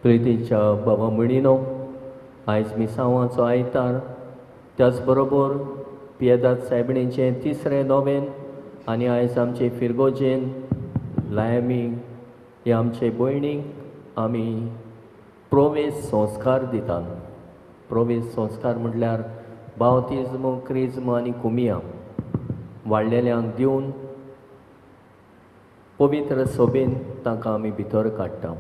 प्रितीच्या बाबा म्हणिनो आयज मिसावांचो आयतार, त्याच बरोबर पियेदाद सायबिणीचें तिसरें नोवेन आनी आयज आमचे फिरगोजेन लायमी ह्या आमचे भयणीक आमी प्रोवेश संस्कार दितात. प्रोवेश संस्कार म्हटल्यार बावतिज्म, क्रिज्म आनी कुमिया वाडलेल्यांक दिवन पवित्र सभेन तांकां आमी भितर काडटा.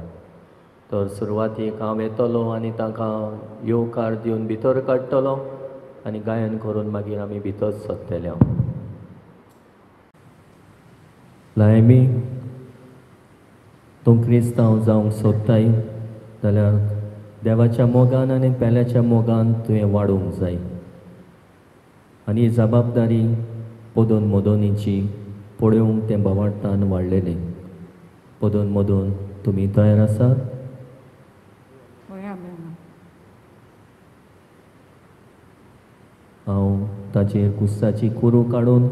तर सुरवातेक हांव येतलो आनी तांकां येवकार दिवन भितर काडटलो आनी गायन करून मागीर आमी भितर सरतले. लायमी, तूं क्रिस्तांव जावंक सोदताय जाल्यार देवाच्या मोगान आनी पेल्याच्या मोगान तुवें वाडूंक जाय. आनी ही जबाबदारी पदोन मोदोनीची पळोवंक तें भावार्थान वाडलेलें. पदोन मोदोन तुमी तयार आसात? हांव ताचेर कुस्ताची कुरू काडून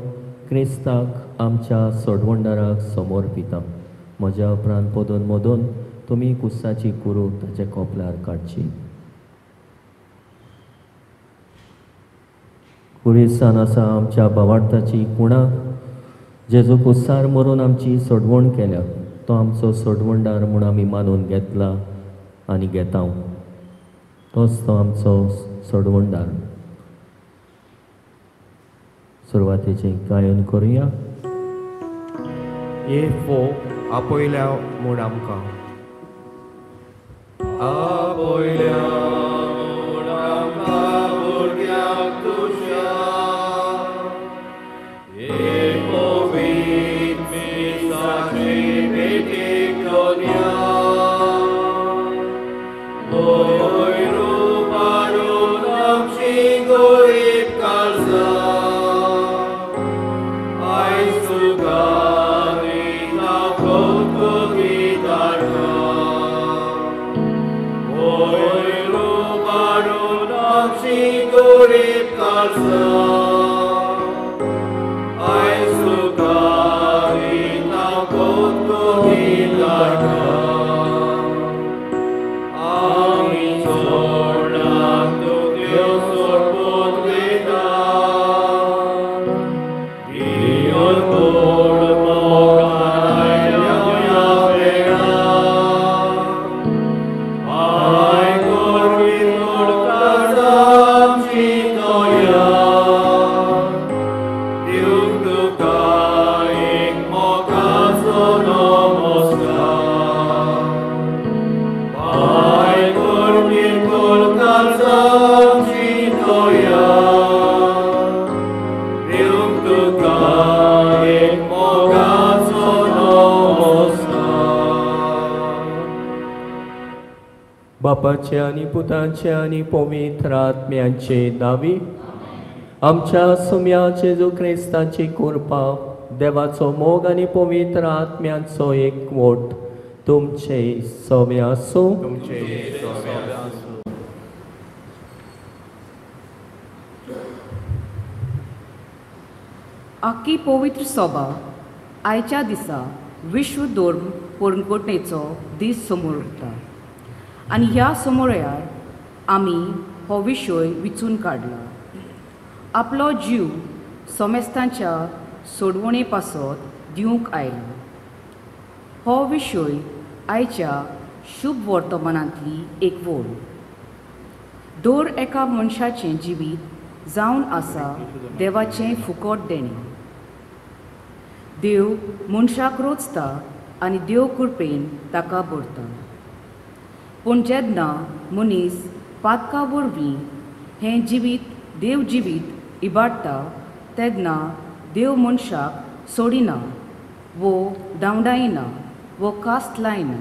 क्रिस्ताक आमच्या सोडवंडाराक समर्पिता. म्हज्या उपरांत पदोन मोदोन तुमी कुस्ताची कुरू ताचे कोपलार काडची. कुरिसान आसा आमच्या भावार्थाची कुणा जेजू कुस्सार मरून आमची सोडवण केल्या. तो आमचो सोडवंडार म्हूण आमी मानून घेतला आनी घेता. तोच तो आमचो सोडवंडार. सुरवातेचें गायन करुया. येफो आपयल्या म्हूण आमकां आपयल्या म्हूण आमकां भुरग्यांक तुज्या पवित्र मिसाची भेटीक घेवन या. रूपारून आमची गोरीब काळजां आयज तुका गोरीब काळजां आयज तुका नांव कोतकोती धाडटा. आमी सोडलां तुगे सोडपूत घेता. इयोन कोड मोगान आयल्या वेळा आय गोरवीर कोड काळजांची तोया. दिवंक तुका एक मोगाचो नमस्कार. आय गोरवीर कोड काळजांची तोया. दिवंक तुका एक मोगाचो नमस्कार. बापाचे आनी पुताचे आनी पवित्र आत्म्याचे नावी. आमच्या सुम्या जेजू क्रिस्ताची कृपा, देवाचो मोग आनी पवित्र आत्म्याचो एकवट तुमचे सवे आसूं. आख्खी पवित्र सभा आयच्या दिसा विश्व धर्म पोरणकोटणेचो दीस समोर उरता आनी ह्या समोरार आमी हो विशय विचून काडला. आपलो जीव सोमेस्तांच्या सोडवणे पासत दिवंक आयलो. हो विशय आयच्या शुभ वर्तमानांतली एक वोळ. दर एका मनशाचें जिवीत जावन आसा देवाचें फुकट देणें. देव मनशाक रोचता आनी देव कृपेन ताका भरता. पूण जेन्ना मनीस पातका वरवीं हें देव जिवीत इबाडटा तेन्ना देव मनशाक सोडिना वो डावडायना वो कास्त लायना.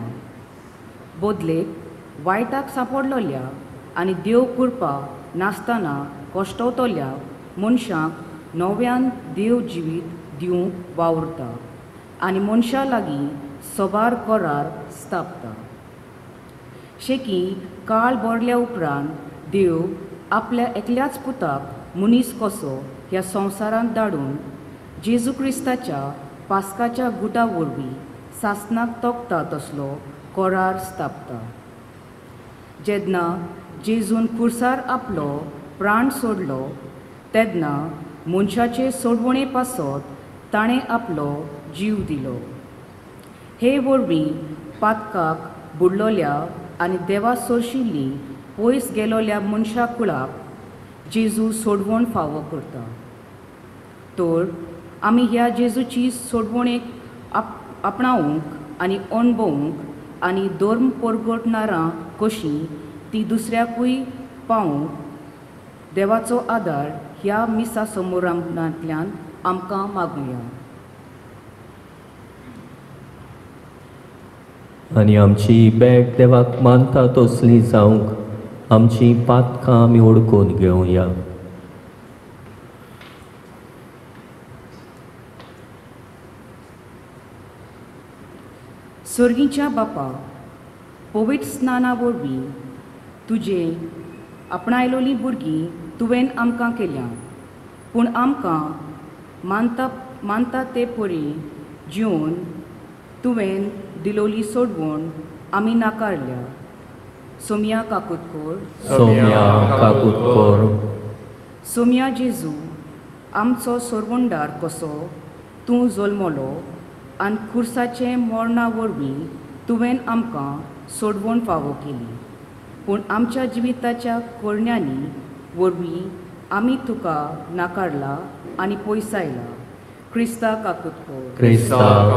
बदलेक वायटाक सांपडलोल्या आनी देव कृपा नासतना कश्टवतल्या मनशाक नव्यान देव जिवीत दिवंक वावुरता आनी मनशा लागीं सोबार करार स्थापता. शेकी काळ भरल्या उपरांत देव आपल्या एकल्याच पुताक मनीस कसो ह्या संवसारांत धाडून जेजू क्रिस्ताच्या पास्काच्या गुटा वरवीं सासणाक तोखता तसलो करार स्थापता. जेन्ना जेजून कुर्सार आपलो प्राण सोडलो तेन्ना मनशाचे सोडवणे पासत ताणें आपलो जीव दिलो. हे वरवीं पातकाक बुडलोल्या आनी देवा सोरशिल्ली पयस गेलोल्या मनशा कुळाक जेजू सोडवण फावो करता. तर आमी ह्या जेजूची सोडवणेक आपणावंक आनी अणभवूंक आनी धर्म परगटणारां कशीं ती दुसऱ्याकूय पावूंक देवाचो आदार ह्या मिसा समोरांतल्यान आमकां मागुया. आनी आमची बॅग देवाक मानता तसली जावंक आमची पातकां आमी ओळखून घेवया. सर्गीच्या बापा, पवित्र स्नाना वरवीं तुजे आपणायलोलीं भुरगीं तुवें आमकां केल्या, पूण आमकां मानता ते परी जिवन तुवें दिलोली सोडवण आमी नाकारल्या. सोम्या काकुतकोर सोम्या जेजू, आमचो सोरवंडार कसो तूं जल्मलो आनी खुर्साचे मरणा वरवीं तुवें आमकां सोडवण फावो केली, पूण आमच्या जिविताच्या करण्यांनी वरवीं आमी तुका नाकारला आनी पयसायला. क्रिस्ता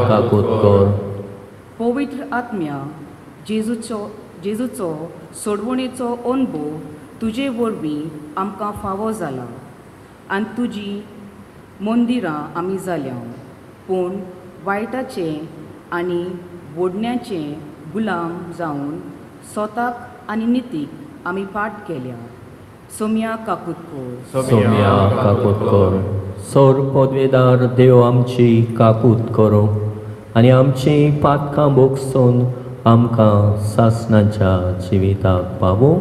काकुतकोर पवित्र आत्म्या, जेजूचो सोडवणेचो अनुभव तुजे वरवीं आमकां फावो जाला आनी तुजी मंदिरां आमी जाल्या, पूण वायटाचे आनी वडण्याचे गुलाम जावन स्वताक आनी नितीक आमी पाट केल्या. सोम्या काकुतकोर सोर पदवेदार देव आमची काकूत करो आनी आमची पातकां बोगसून आमकां सासणाच्या जिविताक पावो.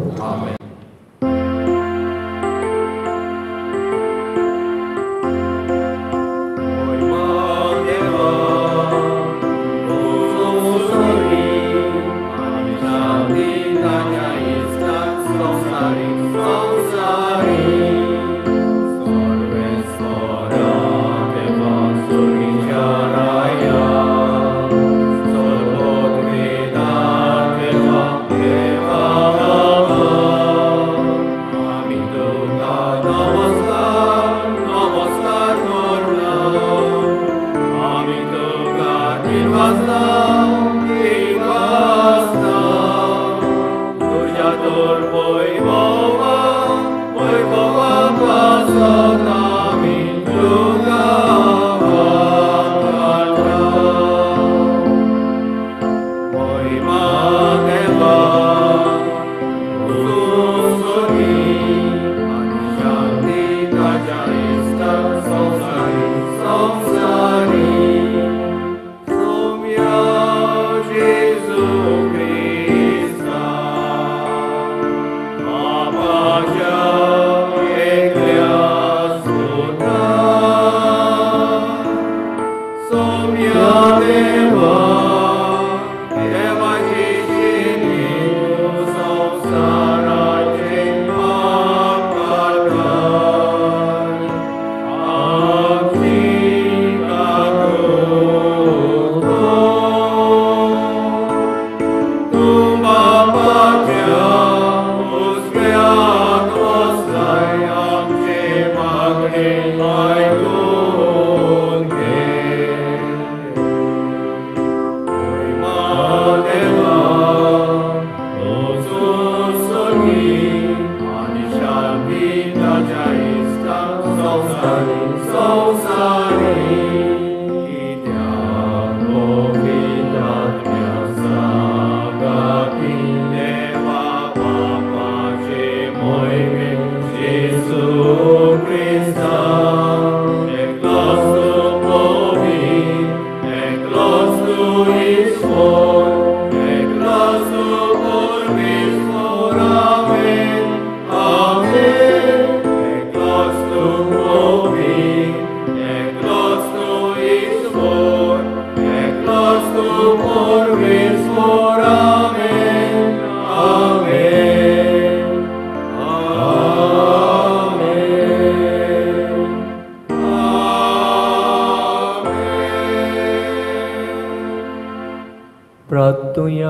Deva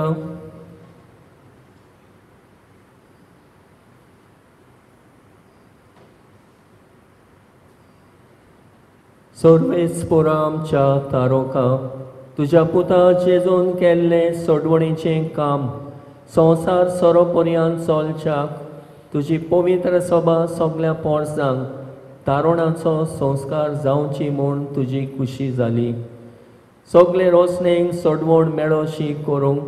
या. सर्वेस्पोरा आमच्या तारोका तुज्या पुता जेजून केल्लें सोडवणीचें काम संवसार सोरोपर्यंत चलच्याक तुजी पवित्र सभा सगल्या पोरसांक तारुणाचो संस्कार जावची म्हूण तुजी खुशी जाली. सगले रोसणेक सोडवण मेळोशी करूंक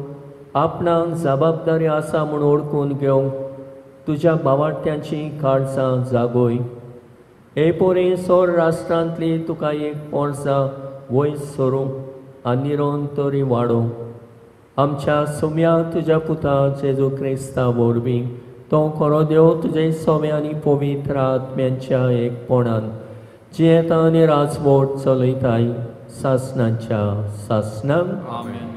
आपणाक जबाबदारी आसा म्हूण ओळखून घेवंक तुज्या भावार्थ्यांची काळजां जागोय. हे पोरी सोर राष्ट्रांतली तुका एक पोरसा वयस सरूंक आनी निरोन तरी वाडोवंक आमच्या सुम्या तुज्या पुता जेजू क्रिस्ता वरवीं तो खरो देव तुजे सोवे आनी पवित्र आत्म्यांच्या एकपणान जियेता आनी राजवट चलयताय सासणांच्या सासणांक. आमेन.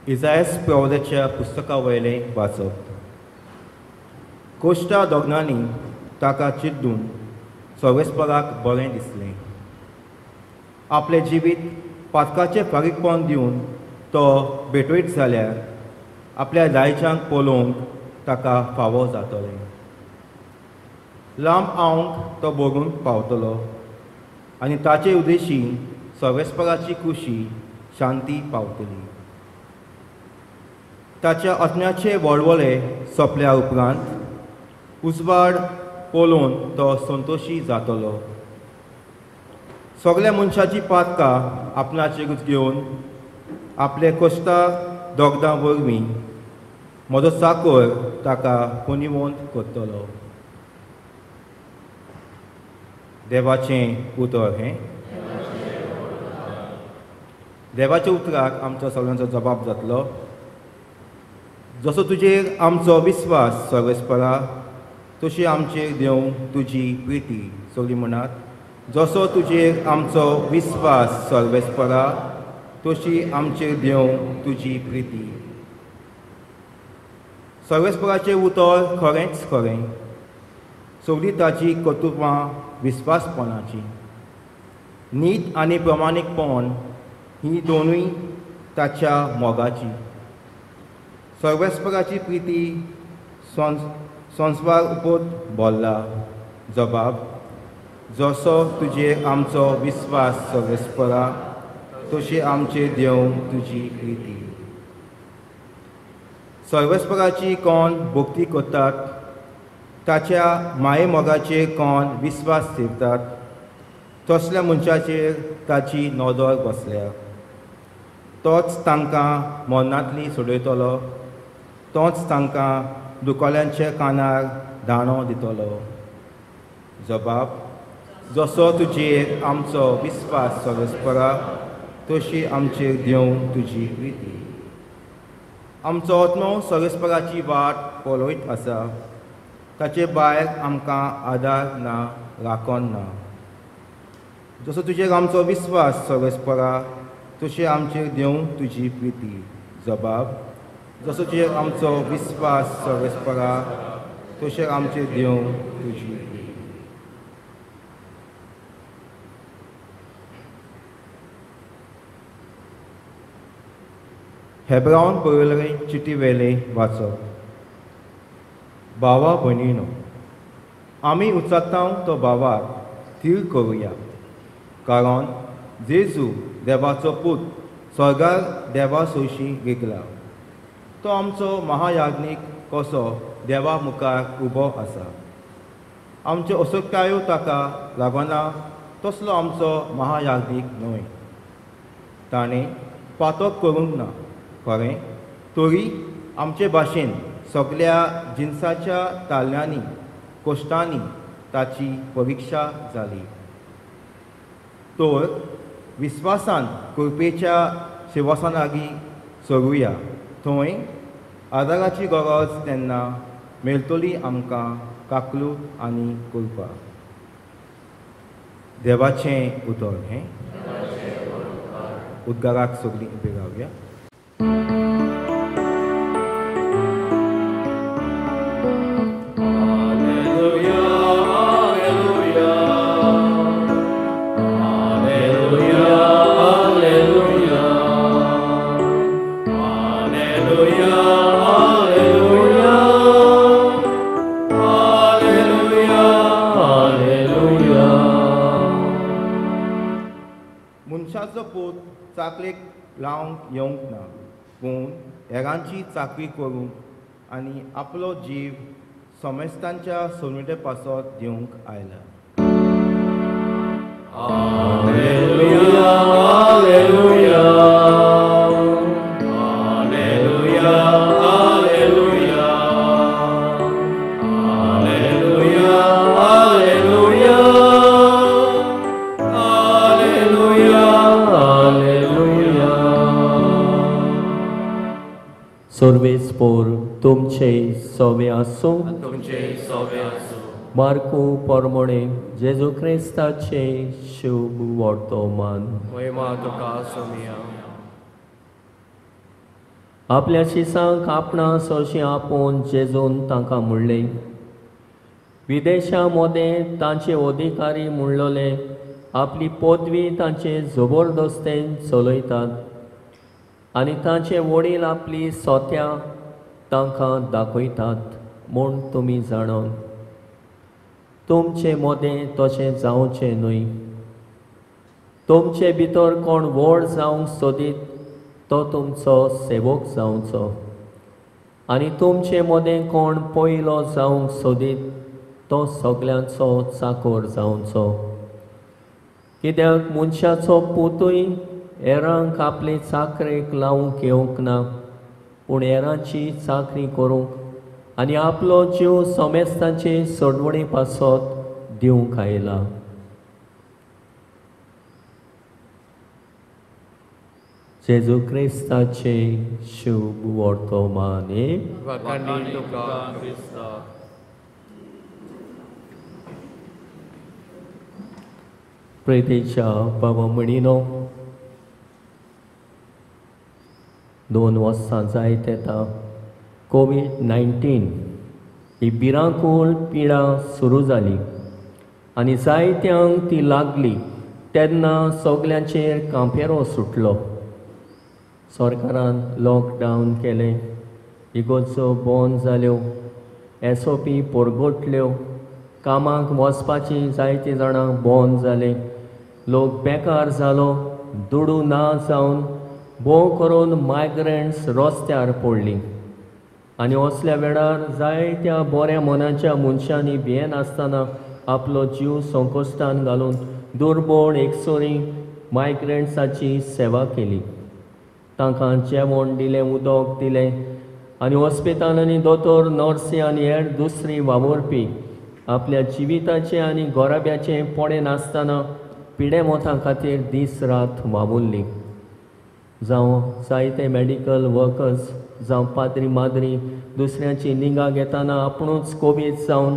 इजायास प्रवक्त्याच्या पुस्तका वयलें वाचप. कोश्टा दोगांनी ताका चिड्डून सर्वेस्पराक बरें दिसलें. आपलें जिवीत पातकाचें फारीकपण दिवन तो भेटवयत जाल्यार आपल्या दायजांक पळोवंक ताका फावो जातलें. लांब आंवक तो बगूंक पावतलो आनी ताचे उद्देशी सर्वेस्पराची खुशी शांती पावतली. ताच्या आत्म्याचे वळवळे सोंपल्या उपरांत उजवाड पळोवन तो संतोशी जातलो. सगल्या मनशाची पातकां आपणाचेरूच घेवन आपले कोश्टा दोगदां वरवीं म्हजो चाकर ताका पुनिवंत करतलो. देवाचें उतर हें. देवाच्या उतराक आमचो सगळ्यांचो जबाब जातलो. जसो तुजेर आमचो विस्वास सर्वेस्परा तशी आमचेर दिवंक तुजी प्रिती सगळीं म्हणात. जसो तुजेर आमचो विस्वास सर्वेस्परा तशी आमचेर दिवंक तुजी प्रिती. सर्वेस्पराचें उतर खरेंच खरें. सगळीं ताची कर्तुत्वां विस्वासपणाची. नीत आनी प्रमाणीकपण ही दोनूय ताच्या मोगाची. सर्वेस्पराची प्रिती संस्वार उपोत बोल्ला. जबाब. जसो तुजेर आमचो विस्वास सर्वेस्परा तशी आमचेर देव तुजी प्रिती. सर्वेस्पराची कोण भक्ती करतात ताच्या माये मोगाचेर कोण विस्वास ठेवतात तसल्या मनशाचेर ताची नदर बसल्या. तोच तांकां मरणांतली सोडयतलो. तोच तांकां दुकोल्यांच्या कानार दाणो दितलो. जबाब. जसो तुजेर आमचो विस्वास सर्वेस्परा तशी आमचेर दिवंक तुजी प्रिती. आमचो आत्मो सर्वेस्पराची वाट पळयत आसा. ताचे भायर आमकां आदार ना राखण ना. जसो तुजेर आमचो विस्वास सर्वेस्परा तशी आमचेर दिवंक तुजी प्रिती. जबाब. जसो तुजेर आमचो विस्वास सर्वेस्परा तशें आमचेर दिवंक तुजी प्रिती. हेब्रावन बरयल्ले चिटी वेले वाचप. भावा भयणीनो, आमी उचात्ता तो भावाक थीर करुया. कारण जेजू देवाचो पूत स्वर्गार देवा सोयशी गेला. तो आमचो महायाज्ञीक कसो देवा मुखार उबो आसा. आमच्यो असोक्तायो ताका लागना तसलो आमचो महायाज्ञीक न्हय. ताणें पातक करूंक ना खरें, तरी आमचे भाशेन सगल्या जिन्साच्या ताल्ल्यांनी कोश्टांनी ताची परिक्षा जाली. तर विस्वासान कृपेच्या शिवासानागी सरुया. थंय आदाराची गरज तेन्ना मेळटली आमकां काकलूत आनी कृपा. देवाचें उतर हें. उद्गाराक सगळीं उबी रावया. मनशाचो पूत चाकलेक लावंक येवंक ना, पूण हेरांची चाकरी करूंक आनी आपलो जीव समेस्तांच्या सोनविटे पासत दिवंक आयला. सर्वेस्पोर तुमचे सोवे आसूं. तुमचे सोबे आसूं. मार्कू पोरमोणे जेजू क्रिस्ताचे शुभ वर्तमान. महिमा तुका सोमिया. आपल्या शिसांक आपणास अशें आपोवन जेजून तांकां म्हणलें, विदेशा मोदें तांचे अधिकारी म्हणलोले आपली पदवी तांचे जबरदस्तेन चलयतात आनी तांचे वडील आपली सोत्या तांकां दाखयतात म्हूण तुमी जाणोन तुमचें मोदें तशें जावचें न्हय. तुमचे भितर कोण व्हड जावंक सोदीत तो तुमचो सेवक जावचो आनी तुमचे मोदें कोण पयलो जावंक सोदीत तो सगल्यांचो चाकर जावचो. कित्याक मनशाचो पुतूय हेरांक आपले चाकरेक लावंक येवंक ना, पूण हेरांची चाकरी करूंक आनी आपलो जीव समेस्तांचे सोडवणी पासत दिवंक आयला. जेजू क्रिस्ताचे शुभ वर्तमान. वखाणी तुका क्रिस्ता. प्रितेच्या बाबा म्हणिनो 2 वर्सां जायत येता कोविड-19 ही भिरांकूळ पिडा सुरू जाली आनी जायत्यांक ती लागली तेन्ना सगल्यांचेर कांपेरो सुटलो. सरकारान लॉकडावन केलें, इगर्जो बंद जाल्यो, SOP परगटल्यो, कामाक वचपाची जायतीं जाणां बंद जाले, लोक बेकार जालो, दुडू ना जावन भोव करून मायग्रंट्स रस्त्यार पडलीं आनी असल्या वेळार जायत्या बऱ्या मनाच्या मनशांनी भियेनासतना आपलो जीव संकश्टान घालून दुर्बळ एकसोरी मायग्रंट्साची सेवा केली. तांकां जेवण दिलें, उदक दिलें आनी हॉस्पिटलांनी दोतोर, नर्सी आनी हेर दुसरी वावुरपी आपल्या जिविताचे आनी गोराब्याचे पडे नासतना पिडे मोतां खातीर दीस रात वावुरलीं. जावं जायते मेडिकल वर्कर्स, जावं पाद्री माद्री दुसऱ्यांची निगा घेतना आपुणूच कोवीड जावन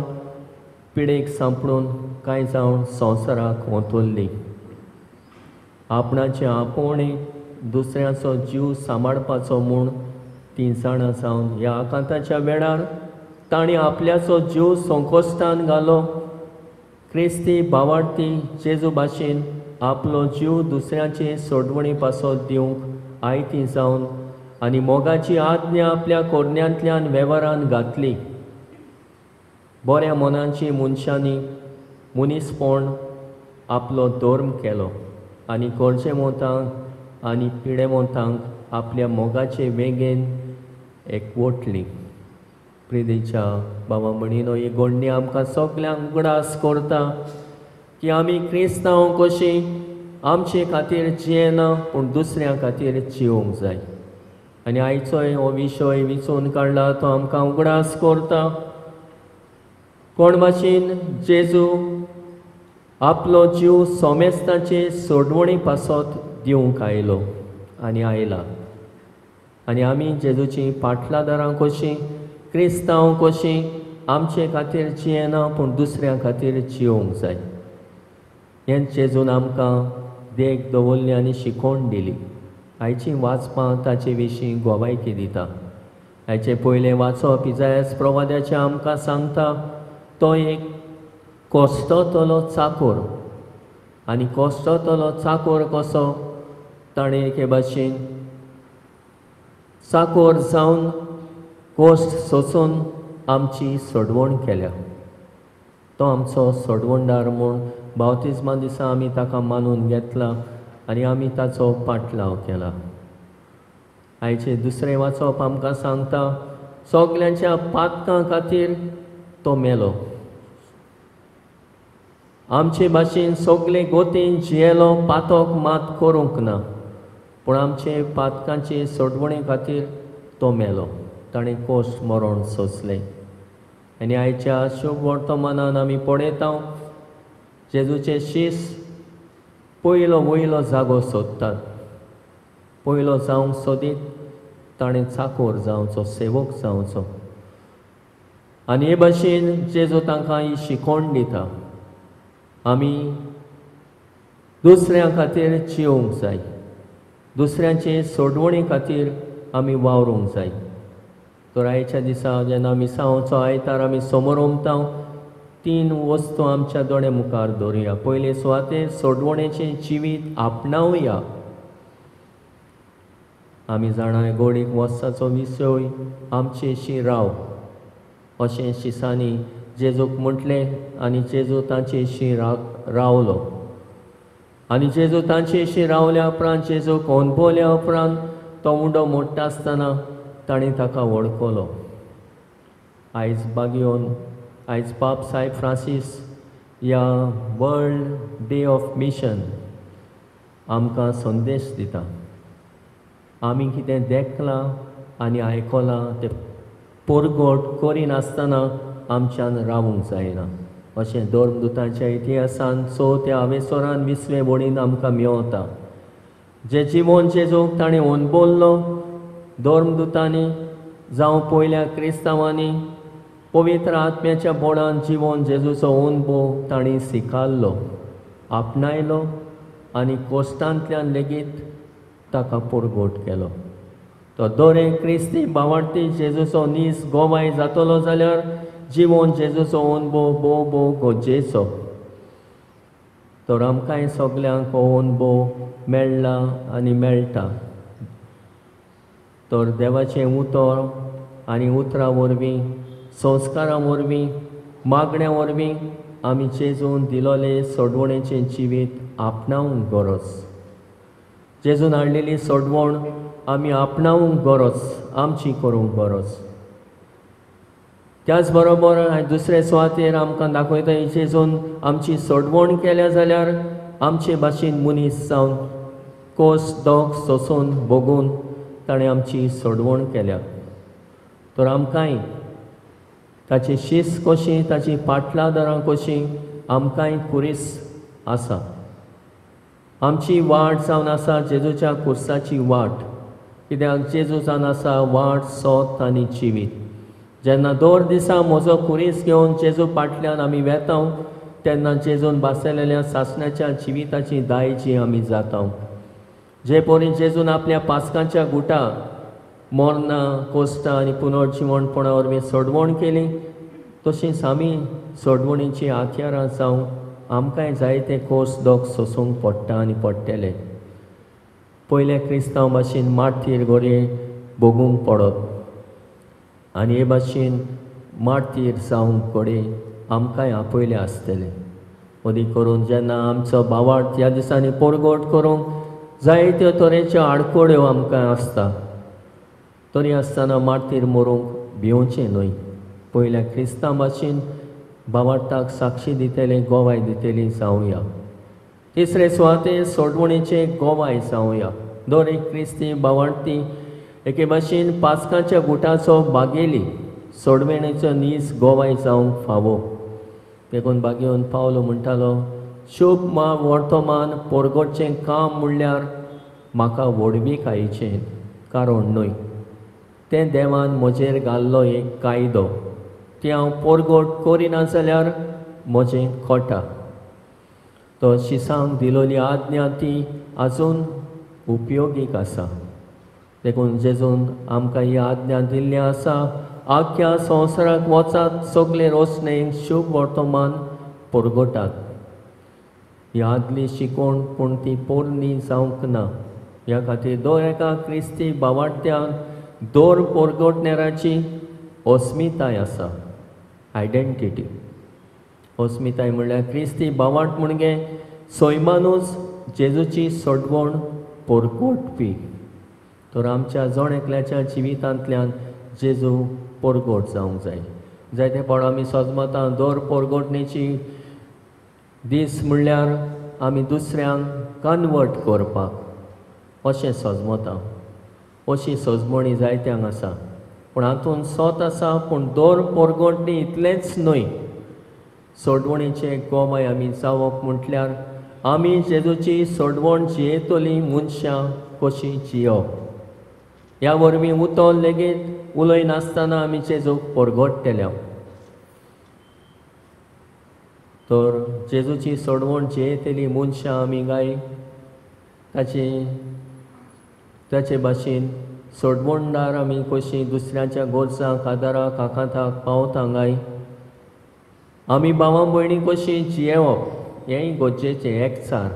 पिडेक सांपडून कांय जावन संवसाराक वतुरलीं. आपणाचे आपोवणी दुसऱ्याचो जीव सांबाळपाचो म्हूण तीं जाणां जावन ह्या आकांताच्या वेळार तांणी आपल्याचो जीव संकश्टान घालो. क्रिस्ती भावार्थी जेजू भाशेन आपलो जीव दुसऱ्याचे सोडवणी पासत दिवंक आयती जावन आनी मोगाची आज्ञा आपल्या कोरण्यांतल्यान वेव्हारान घातली. बऱ्या मनाची मनशांनी मनीसपण आपलो धर्म केलो आनी गरजे मोतांक आनी पिडे मोतांक आपल्या मोगाचे वेगेन एकवटली. प्रिदेच्या बाबा म्हणिनो ही गोडणी आमकां सगल्यांक उगडास करता की आमी क्रिस्तांव कशीं आमचे खातीर जियेना पूण दुसऱ्यां खातीर जिवंक जाय. आनी आयचोय हो विशय विचून काडला तो आमकां उगडास करता. कोण भाशेन जेजू आपलो जीव सोमेस्तांचे सोडवणी पासत दिवंक आयलो आनी आयला आनी आमी जेजूची पाटलादारां कशीं, क्रिस्तांव कशीं आमचे खातीर जियेना पूण दुसऱ्यां खातीर जिवंक जाय. हें जेजून आमकां देख दवरली आनी शिकोवन दिली. आयची वाचपां ताचे विशीं गोवायकी दिता. हाचे पयलें वाचप इजायास प्रवाद्याचे आमकां सांगता तो एक कोश्टतलो चाकोर. आनी कोश्टतलो चाकोर कसो ताणें एके भाशेन चाकोर जावन कोश्ट सोंसून आमची सोडवण केल्या. तो आमचो सोडवणदार म्हूण बावतिजमा दिसा आमी ताका मानून घेतला आनी आमी ताचो पाटलाव केला. आयचे दुसरें वाचप आमकां सांगता सगल्यांच्या पातकां खातीर तो मेलो. आमचे भाशेन सगले गोतीन जियेलो पातोक मात करूंक ना, पूण आमचे पातकांचे सोडवणे खातीर तो मेलो. ताणें कोश्ट मरण सोंसलें. आनी आयच्या शुभ वर्तमानान आमी पळयता जेजूचे शीस पयलो वयलो जागो सोदतात. पयलो जावंक सोदीत ताणें चाकोर जावचो, सेवक जावचो. आनी हे भाशेन जेजू तांकां ही शिकवण दिता. आमी दुसऱ्यां खातीर जिवंक जाय, दुसऱ्यांचे सोडवणे खातीर आमी वावरूंक जाय. तर आयच्या दिसा जेन्ना मिसांवाचो आयतार आमी समोर उमता 3 वस्तू आमच्या दोळे मुखार दवरुया. पयले सुवातेर सोडवणेचें जिवीत आपणावया. आमी जाणा गोडीक वस्ताचो विशय आमचेशी राव अशें शिसांनी जेजूक म्हटलें आनी जेजू तांचेशी रावलो. आनी जेजू तांचेशी रावल्या उपरांत जेजूक अणभवल्या उपरांत तो उंडो मोडटा आसतना ताणें ताका वळखलो. आयज बागयोन आयज पाप सायब फ्रांसीस ह्या वर्ल्ड डे ऑफ मिशन आमकां संदेश दिता. आमी कितें देखलां आनी आयकलां तें परगट करिनासतना आमच्यान रावूंक जायना अशें धर्मदुतांच्या इतिहासान चवथ्या आवेसोरान 20वे वडीन आमकां मेवता. जें जिवन जेजूक ताणें अणभवलो धर्मदुतांनी जावं पयल्या क्रिस्तांवांनी पवित्र आत्म्याच्या बोडान जिवन जेजूचो अणभव तांणी स्विकारलो, आपणायलो आनी कोश्टांतल्यान लेगीत ताका परगट केलो. तो दर एक क्रिस्ती भावार्थी जेजूचो नीस गोवाय जातलो जाल्यार जिवन जेजूचो अणभव भोव गरजेचो. तर आमकांय सगल्यांक हो अणभव मेळ्ळा आनी मेळटा. तर देवाचें उतर आनी उतरां वरवीं संस्कारां वरवीं मागण्या वरवीं आमी जेजून दिलोलें सोडवणेचें जिवीत आपणावंक गरज. जेजून हाडलेली सोडवण आमी आपणावंक गरज, आमची करूंक गरज. त्याच बरोबर दुसरे सुवातेर आमकां दाखयता जेजून आमची सोडवण केल्या जाल्यार आमचे भाशेन मनीस जावन कोस दोग सोंसून भोगून ताणें आमची सोडवण केल्या. तर आमकांय ताची शीस कशी, ताची पाटलादारां कशीं आमकांय कुरीस आसा. आमची वाट जावन आसा जेजूच्या कुर्साची वाट. कित्याक जेजू जावन आसा वाट, सोत आनी जिवीत. जेन्ना दर दिसा म्हजो कुरीस घेवन जेजू फाटल्यान आमी वेता तेन्ना जेजून बासयलेल्या सासणाच्या जिविताची दायजी आमी जाता. जे परी जेजून आपल्या पासकांच्या गुटा मरणां, कोश्टां आनी पुनर्जिवणपणा वरवीं सोडवण केली तशींच आमी सोडवणीची आथ्यारां जावं आमकांय जायते कोस दोग सोंसूंक पडटा आनी पडटले. पयले क्रिस्तांव भाशेन मार्थीर गोरये भोगूंक पडत आनी हे भाशेन मार्थीर जावंक घडये आमकांय आपयले आसतले. मदीं करून जेन्ना आमचो भावार्थ ह्या दिसांनी परगट करूंक जायत्यो तरेच्यो आडकोड्यो आमकां आसता, तरी आसतना मार्थीर मरूंक भिवचें न्हय. पयल्या क्रिस्तांव भाशेन भावार्थाक साक्षी दितेले गोवाय दितेली जावया. तिसरे सुवातेर सोडवणेचें गोवाय जावया. दर एक क्रिस्ती भावार्थी एके भाशेन पासकांच्या गुटाचो बागेली सोडवणेचो नीस गोवाय जावंक फावो. देखून बागेवन पावलो म्हणटालो शुभ वर्तमान परगटचें काम म्हणल्यार म्हाका वडवीकायेचें कारण न्हय. तें देवान म्हजेर घाल्लो एक कायदो, ती हांव परगट करिना जाल्यार म्हजें खोटा. तो शिसांक दिलोली आज्ञा ती आजून उपयोगीक आसा. देखून जेजून आमकां ही आज्ञा दिल्ली आसा, आख्या संवसाराक वचात, सगले रोसणेक शुभ वर्तमान परगटात. ही आदली शिकोवण पूण ती पोरणी जावंक ना. ह्या खातीर दर एका क्रिस्ती भावार्थ्याक दर परगटणाराची अस्मिताय आसा, आयडेंटिटी. अस्मिताय म्हणल्यार क्रिस्ती भावार्थ म्हणजे सैमानूच जेजूची सडवण परगटपी. तर आमच्या जण एकल्याच्या जिवितांतल्यान जेजू परगट जावंक जाय. जायते फावट आमी सजमतां दर परगटणेची दीस म्हणल्यार आमी दुसऱ्यांक कन्वर्ट करपाक अशें सजमतां. अशी सजमणी जायत्यांक आसा. पूण हातून सोत आसा. पूण दर परगटणी इतलेंच न्हय, सोडवणेचे गोमाय आमी जावप म्हटल्यार आमी जेजूची सोडवण जियेतली मनशां कशी जियोप. ह्या वरवीं उतोल लेगीत उलयनासतना आमी जेजूक परगटतल्या. तर जेजूची सोडवण जियेतली मनशां आमी गाय ताचे भाशेन सोडवणदार आमी कशी दुसऱ्याच्या गोरजांक आदाराक आकांताक पावता गाय. आमी भावां भयणी कशी जियेवप हेंय गरजेचें एकचार.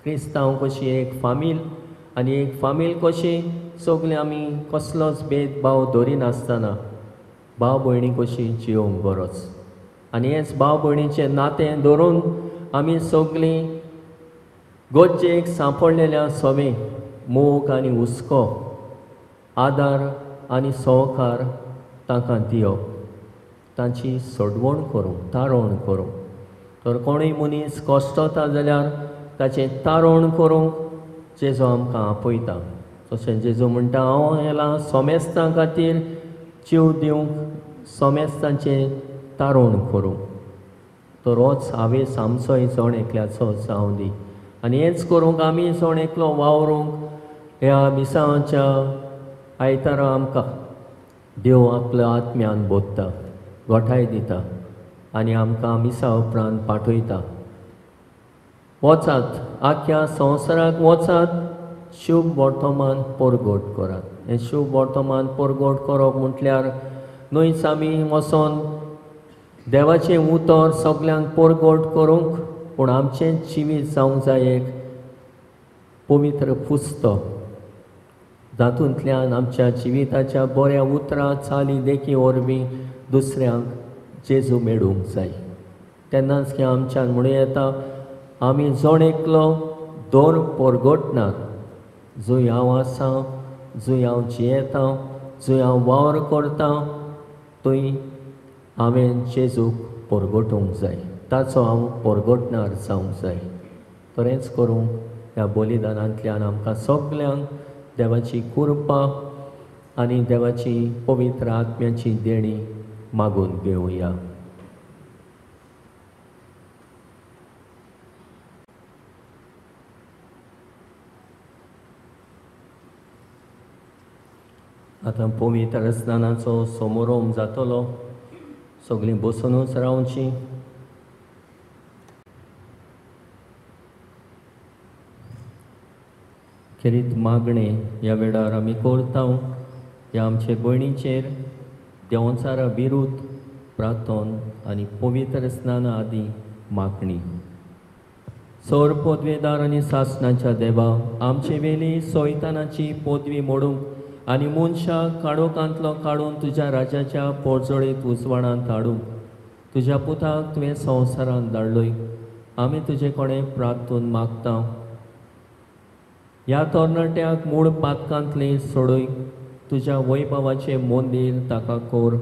क्रिस्तांव कशी एक फामील आनी एक फामील कशी सगळे आमी कसलोच भेदभाव धरिनासतना भाव भयणी कशी जियोंक गरज. आनी हेंच भाव भयणीचें नातें धरून आमी सगळीं गरजेक सांपडलेल्या सवें मोग आनी हुस्को, आदार आनी सहकार तांकां दिवप, तांची सोडवण करूंक, तारण करूंक. तर कोणूय मनीस कश्टता जाल्यार ताचें तारण करूंक जेजू आमकां आपयता. तशें जेजू म्हणटा, हांव येला सोमेस्तां खातीर जीव दिवंक, सोमेस्तांचें तारण करूंक. तर होच हावेस आमचोय जण एकल्याचो जावं दी. आनी हेंच करूंक आमी जण एकलो वावरूंक ह्या मिसांच्या आयतारा आमकां देव आपल्या आत्म्यान बोधता, गोठाय दिता आनी आमकां मिसा उपरांत पाठयता. वचात, आख्या संवसाराक वचात, शुभ वर्तमान परगट करात. हें शुभ वर्तमान परगट करप म्हटल्यार न्हयच आमी वचोन देवाचें उतर सगल्यांक परगट करूंक, पूण आमचें जिवीत जावंक जाय एक पवित्र पुस्तक. जातूंतल्यान आमच्या जिविताच्या बऱ्या उतरां चाली देखी वरवीं दुसऱ्यांक जेजू मेळूंक जाय. तेन्नाच की आमच्यान म्हणूं येता, आमी जण एकलो दोर परगटनात. जंय हांव आसां, जंय हांव जियेतां, जंय हांव वावर करतां, थंय हांवें जेजूक परगटूंक जाय. ताचो हांव परगटणार जावंक जाय. तर हेंच करूं ह्या बलिदानांतल्यान आमकां सगल्यांक देवाची कृपा आनी देवाची पवित्र आत्म्याची देणी मागून घेवया. आतां पवित्र स्नानाचो समारोप जातलो. सगळीं बसूनच रावची. खेरीत मागणे ह्या वेळार आमी करता ह्या आमचे भयणीचेर देंवचारा विरुद्ध प्रार्थन आनी पवित्र स्नाना आदी मागणी. सर पदवेदार आनी सासणाच्या देवा, आमचे वेली सैतानाची पदवी मोडूंक आनी मनशां काळोखांतलो काडून तुज्या राजाच्या पोरजोळेंत उजवाडांत हाडूंक तुज्या पुताक तुवें संवसारांत धाडलोय. आमी तुजे कडेन प्रार्थून मागता, ह्या तरणाट्याक मूळ पातकांतले सोडूय, तुज्या वैभवाचें मंदीर ताका कोर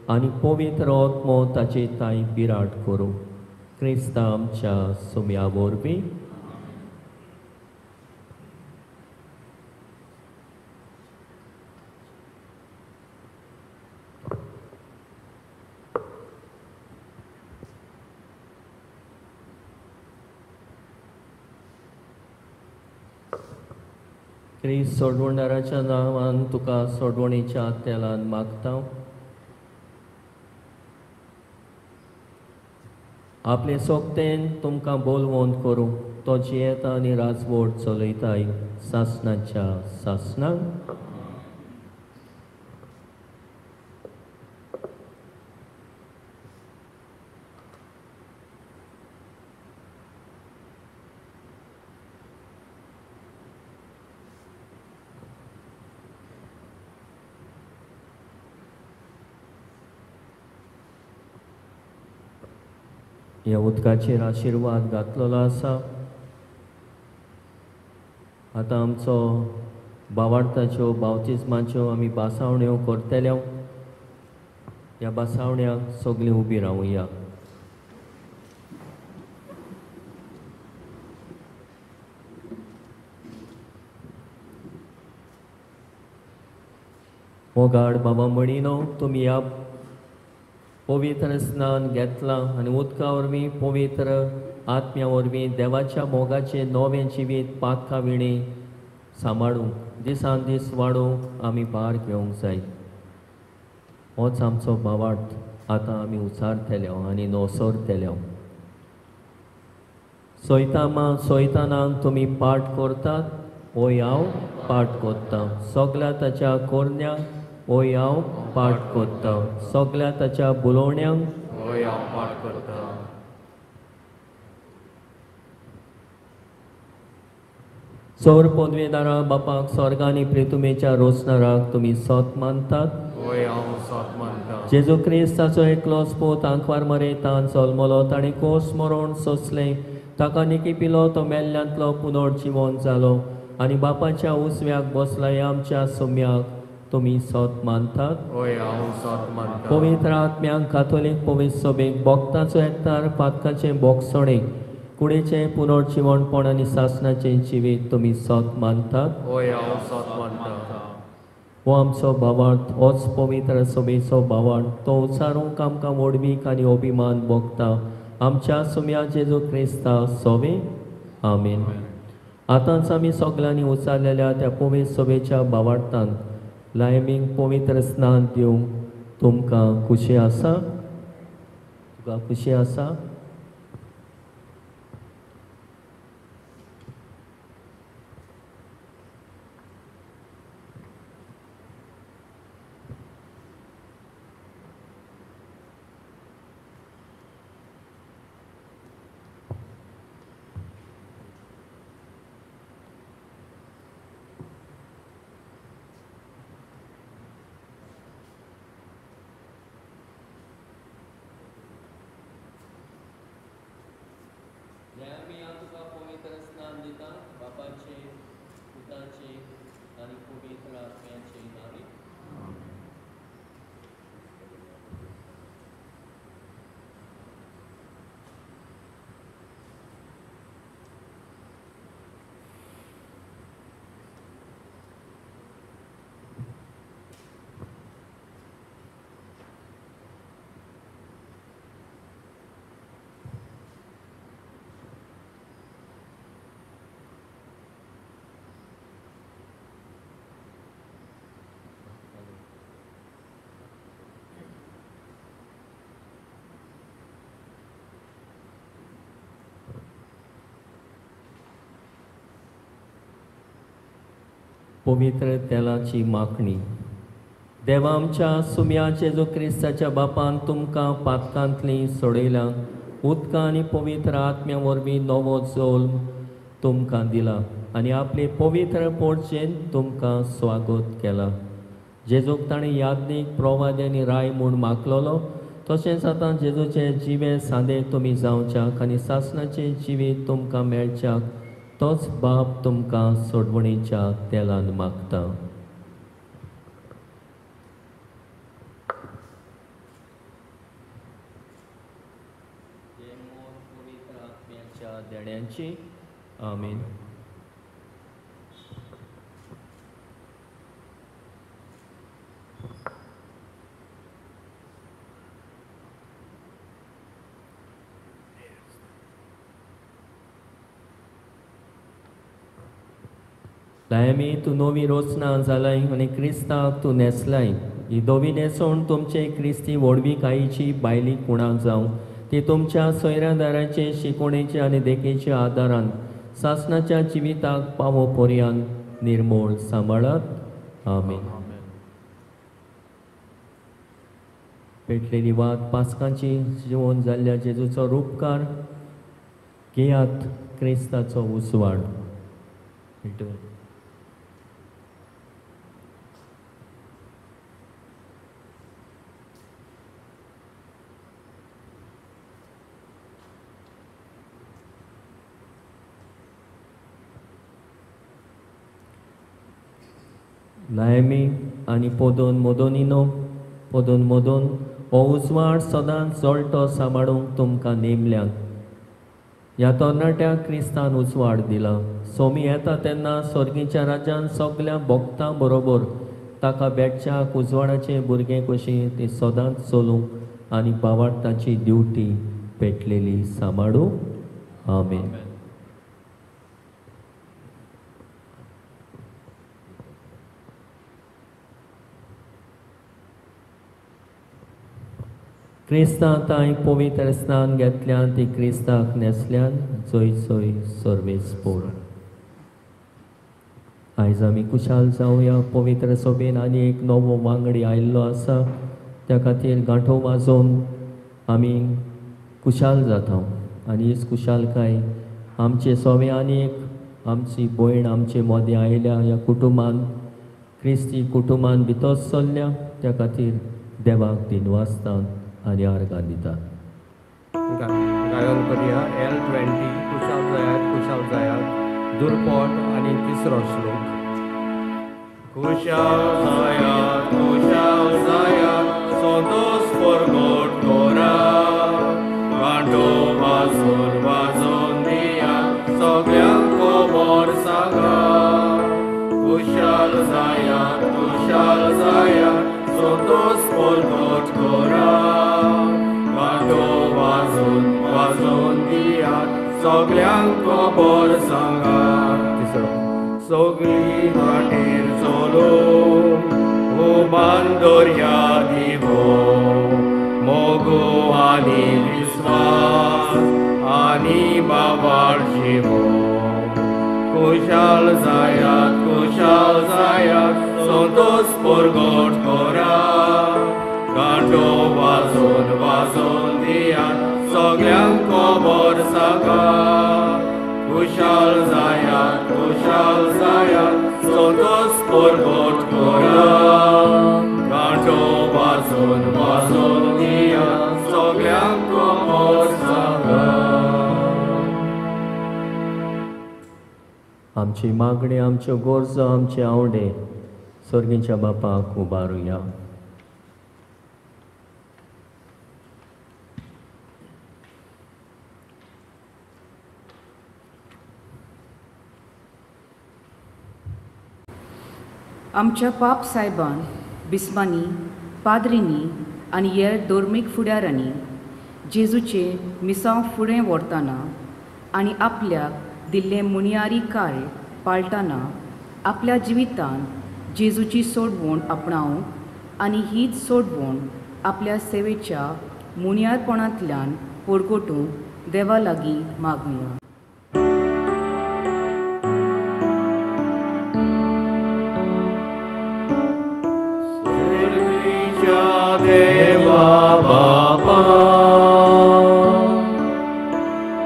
आनी पवित्र आत्मो ताची ताई पिराट करूं. क्रिस्ता आमच्या सुम्या वरवीं. क्रिस्त सोडवणदाराच्या नांवान तुका सोडवणेच्या तेलान मागता. आपले सोक्तेन तुमकां बोलवोन करूं तो जियेता आनी राजवट चलयताय सासणाच्या सासणाक. ह्या उदकाचेर आशिर्वाद घातलेलो आसा. आतां आमचो भावार्थाच्यो बावतिजमाच्यो आमी बासावण्यो करतल्यो. ह्या बासावण्याक सगळीं उबी रावुया. मोगाड बाबा म्हणिनो तुमी ह्या पवित्र स्नान घेतलां आनी उदका वरवीं पवित्र आत्म्या वरवीं देवाच्या मोगाचें नवें जिवीत पातका विणी सांबाळूंक दिसान दीस वाडोवंक आमी भार घेवंक जाय. होच आमचो भावार्थ आतां आमी उचारतल्यो आनी नोसरतल्यो. सोयतानाक तुमी पाठ करतात, ओय हांव पाठ करतां. सगल्या ताच्या कोरण्यांक ओय हांव पाठ करतां. सगल्या ताच्या बुलोवण्यांक होय हांव पाठ करता. चोर पदवेदारा बापाक स्वर्गानी प्रितुमेच्या रोसणाराक तुमी सोत मानतात. होय हांव सोत मानता. जेजू क्रिस्ताचो एकलोच पूत आंकवार मरेतान जल्मलो ताणें कोस मरोन सोंसलें. ताका निकी पिलो तो मेल्ल्यांतलो पुनर्जिवन जालो आनी बापाच्या उजव्याक बसला. ह्या आमच्या सुम्याक तुमी सोत मानतात. होय हांव सोत मानता. पवित्र आत्म्यांक काथोलीक पवित्र सभेक भक्तांचो एकठार पातकाचें बोगसणेक कुडीचें पुनर्जिवणपण आनी सासणाचें जिवीत तुमी सोत मानतात. होय हांव सोत मानता. हो आमचो भावार्थ, होच पवित्र सभेचो भावार्थ. तो उचारूंक आमकां वडवीक आनी अभिमान भोगता. आमच्या सुम्या जेजू क्रिस्ता सोवे आमीन. आतांच आमी सगळ्यांनी उचारलेल्या त्या पवित्र सभेच्या भावार्थांत लायमीक पवित्र स्नान दिवंक तुमकां खुशी आसा? तुका खुशी आसा? तुका पवित्र स्नान दिता बापाचे, पुताचे आनी पवित्र आत्म्याचे नावे. पवित्र तेलाची माखणी. देवा आमच्या सुम्या जेजू क्रिस्ताच्या बापान तुमकां पातकांतली सोडयल्या. उदका आनी पवित्र आत्म्या वरवीं नवो जल्म तुमकां दिला आनी आपले पवित्र पोरचेन तुमकां स्वागत केला. जेजूक ताणें यादनीक प्रवाद आनी राय म्हूण मागलोलो, तशेंच आतां जेजूचे जिवे सांदे तुमी जावच्याक आनी सासणाचें जिवीत तुमकां मेळच्याक तोच बाप तुमकां सोडवणीच्या तेलान मागता. पवित्र आत्म्याच्या देण्यांची आमीन. लायमी तूं नवी रोचना जालाय आनी क्रिस्ताक तूं नेसलाय. ही दोवी नेसोवन तुमचे क्रिस्ती व्हडविकायेची बायली कुणाक जावं ती तुमच्या सोयऱ्यादाराचे शिकोणेचे आनी देखेच्या आदारान सासणाच्या जिविताक पावो पर्यंत निर्मूळ सांबाळत आमीन. पेटलेली वात पास्कांची जिवून जाल्ल्या जेजूचो रूपकार घेयात क्रिस्ताचो उसवाड. लायमी आनी पोदोन मोदोनिनो पोदोन मोदोन हो उजवाड सदांच जळटो सांबाळूंक तुमकां नेमल्यांक. ह्या तरणाट्याक क्रिस्तान उजवाड दिला. सोमी येता तेन्ना स्वर्गीच्या राज्यान सगल्या भक्तां बरोबर ताका बेटच्याक उजवाडाचे भुरगे कशी ती सदांच चलूंक आनी पावाडटाची ड्युटी पेटलेली सांबाळूं. आमीन. क्रिस्तांत हांवें पवित्र स्नान घेतल्यान ती क्रिस्ताक नेसल्यान चोय चोय सर्वेस पोर. आयज आमी कुशाल जावया. पवित्र सभेन आनी एक नवो वांगडी आयिल्लो आसा. त्या खातीर गांठो वाजोवन आमी कुशाल जाता आनी हीच कुशालकाय आमचे सवे आनी एक आमची भयण आमचे मोदें आयल्या ह्या कुटुंबान क्रिस्ती कुटुंबान भितर चल्ल्या. त्या खातीर देवाक दिनवासतात आनी आर्गां दितात. गायन करुया L20 कुशाल जायात दुर्पट आनी तिसरो श्लोक. कुशाल जायात सोदोस परगोट कोरा गांठो वाजोन दियात सगळ्यांक खबर सांगा. कुशाल जायात सोदोस परगोट कोरा गांठो वाजोन दियात सगळ्यांक खबर सांगा. सगळी वाटेर चलो उबान दर्या दिवो मोगो आनी विस्वास आनी बाबाळ जिवो. कुशाल जायात संतोष परगट कोरा गांठो वाजोन दियात सगळ्यांक खबर सांगा. कुशाल जायात संतोष परगट कोरा गांठो वाजोन दियात सगळ्यांक खबर सांगा. आमची मागणी आमच्यो गरजो आमचे आवडे स्वर्गीच्या बापाक उबारुया. आमच्या पाप सायबान बिस्मांनी पाद्रींनी आनी हेर धर्मीक फुडाऱ्यांनी जेजूचे मिसांव फुडें व्हरतना आनी आपल्याक दिल्लें मुनियारी कार्य पाळटना आपल्या जिवितान जेजूची सोडवण आपणावंक आनी हीच सोडवण आपल्या सेवेच्या मुनियारपणांतल्यान परगटूंक देवा लागीं मागुया. देवा बापा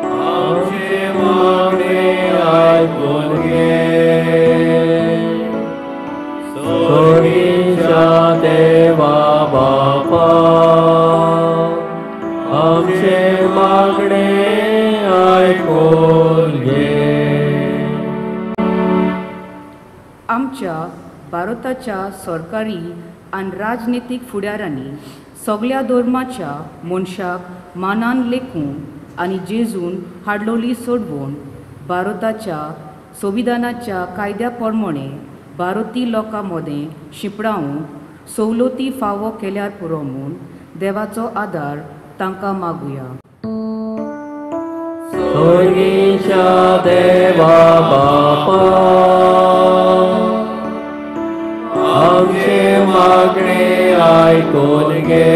आमचे मागणे आयकून घे. स्वर्गीच्या देवा बापा आमचे मागणे आयकून घे. आमच्या भारताच्या सरकारी आनी राजनितीक फुडाऱ्यांनी सगळ्या धर्माच्या मनशाक मानान लेखूंक आनी जेजून हाडलोली सोडवण भारताच्या संविधानाच्या कायद्या प्रमाणे भारतीय लोकां मदें शिंपडावंक सवलती फावो केल्यार पुरो म्हूण देवाचो आदार तांकां मागुया. स्वर्गीच्या देवा बापा आमचे मागणे आयकून घे.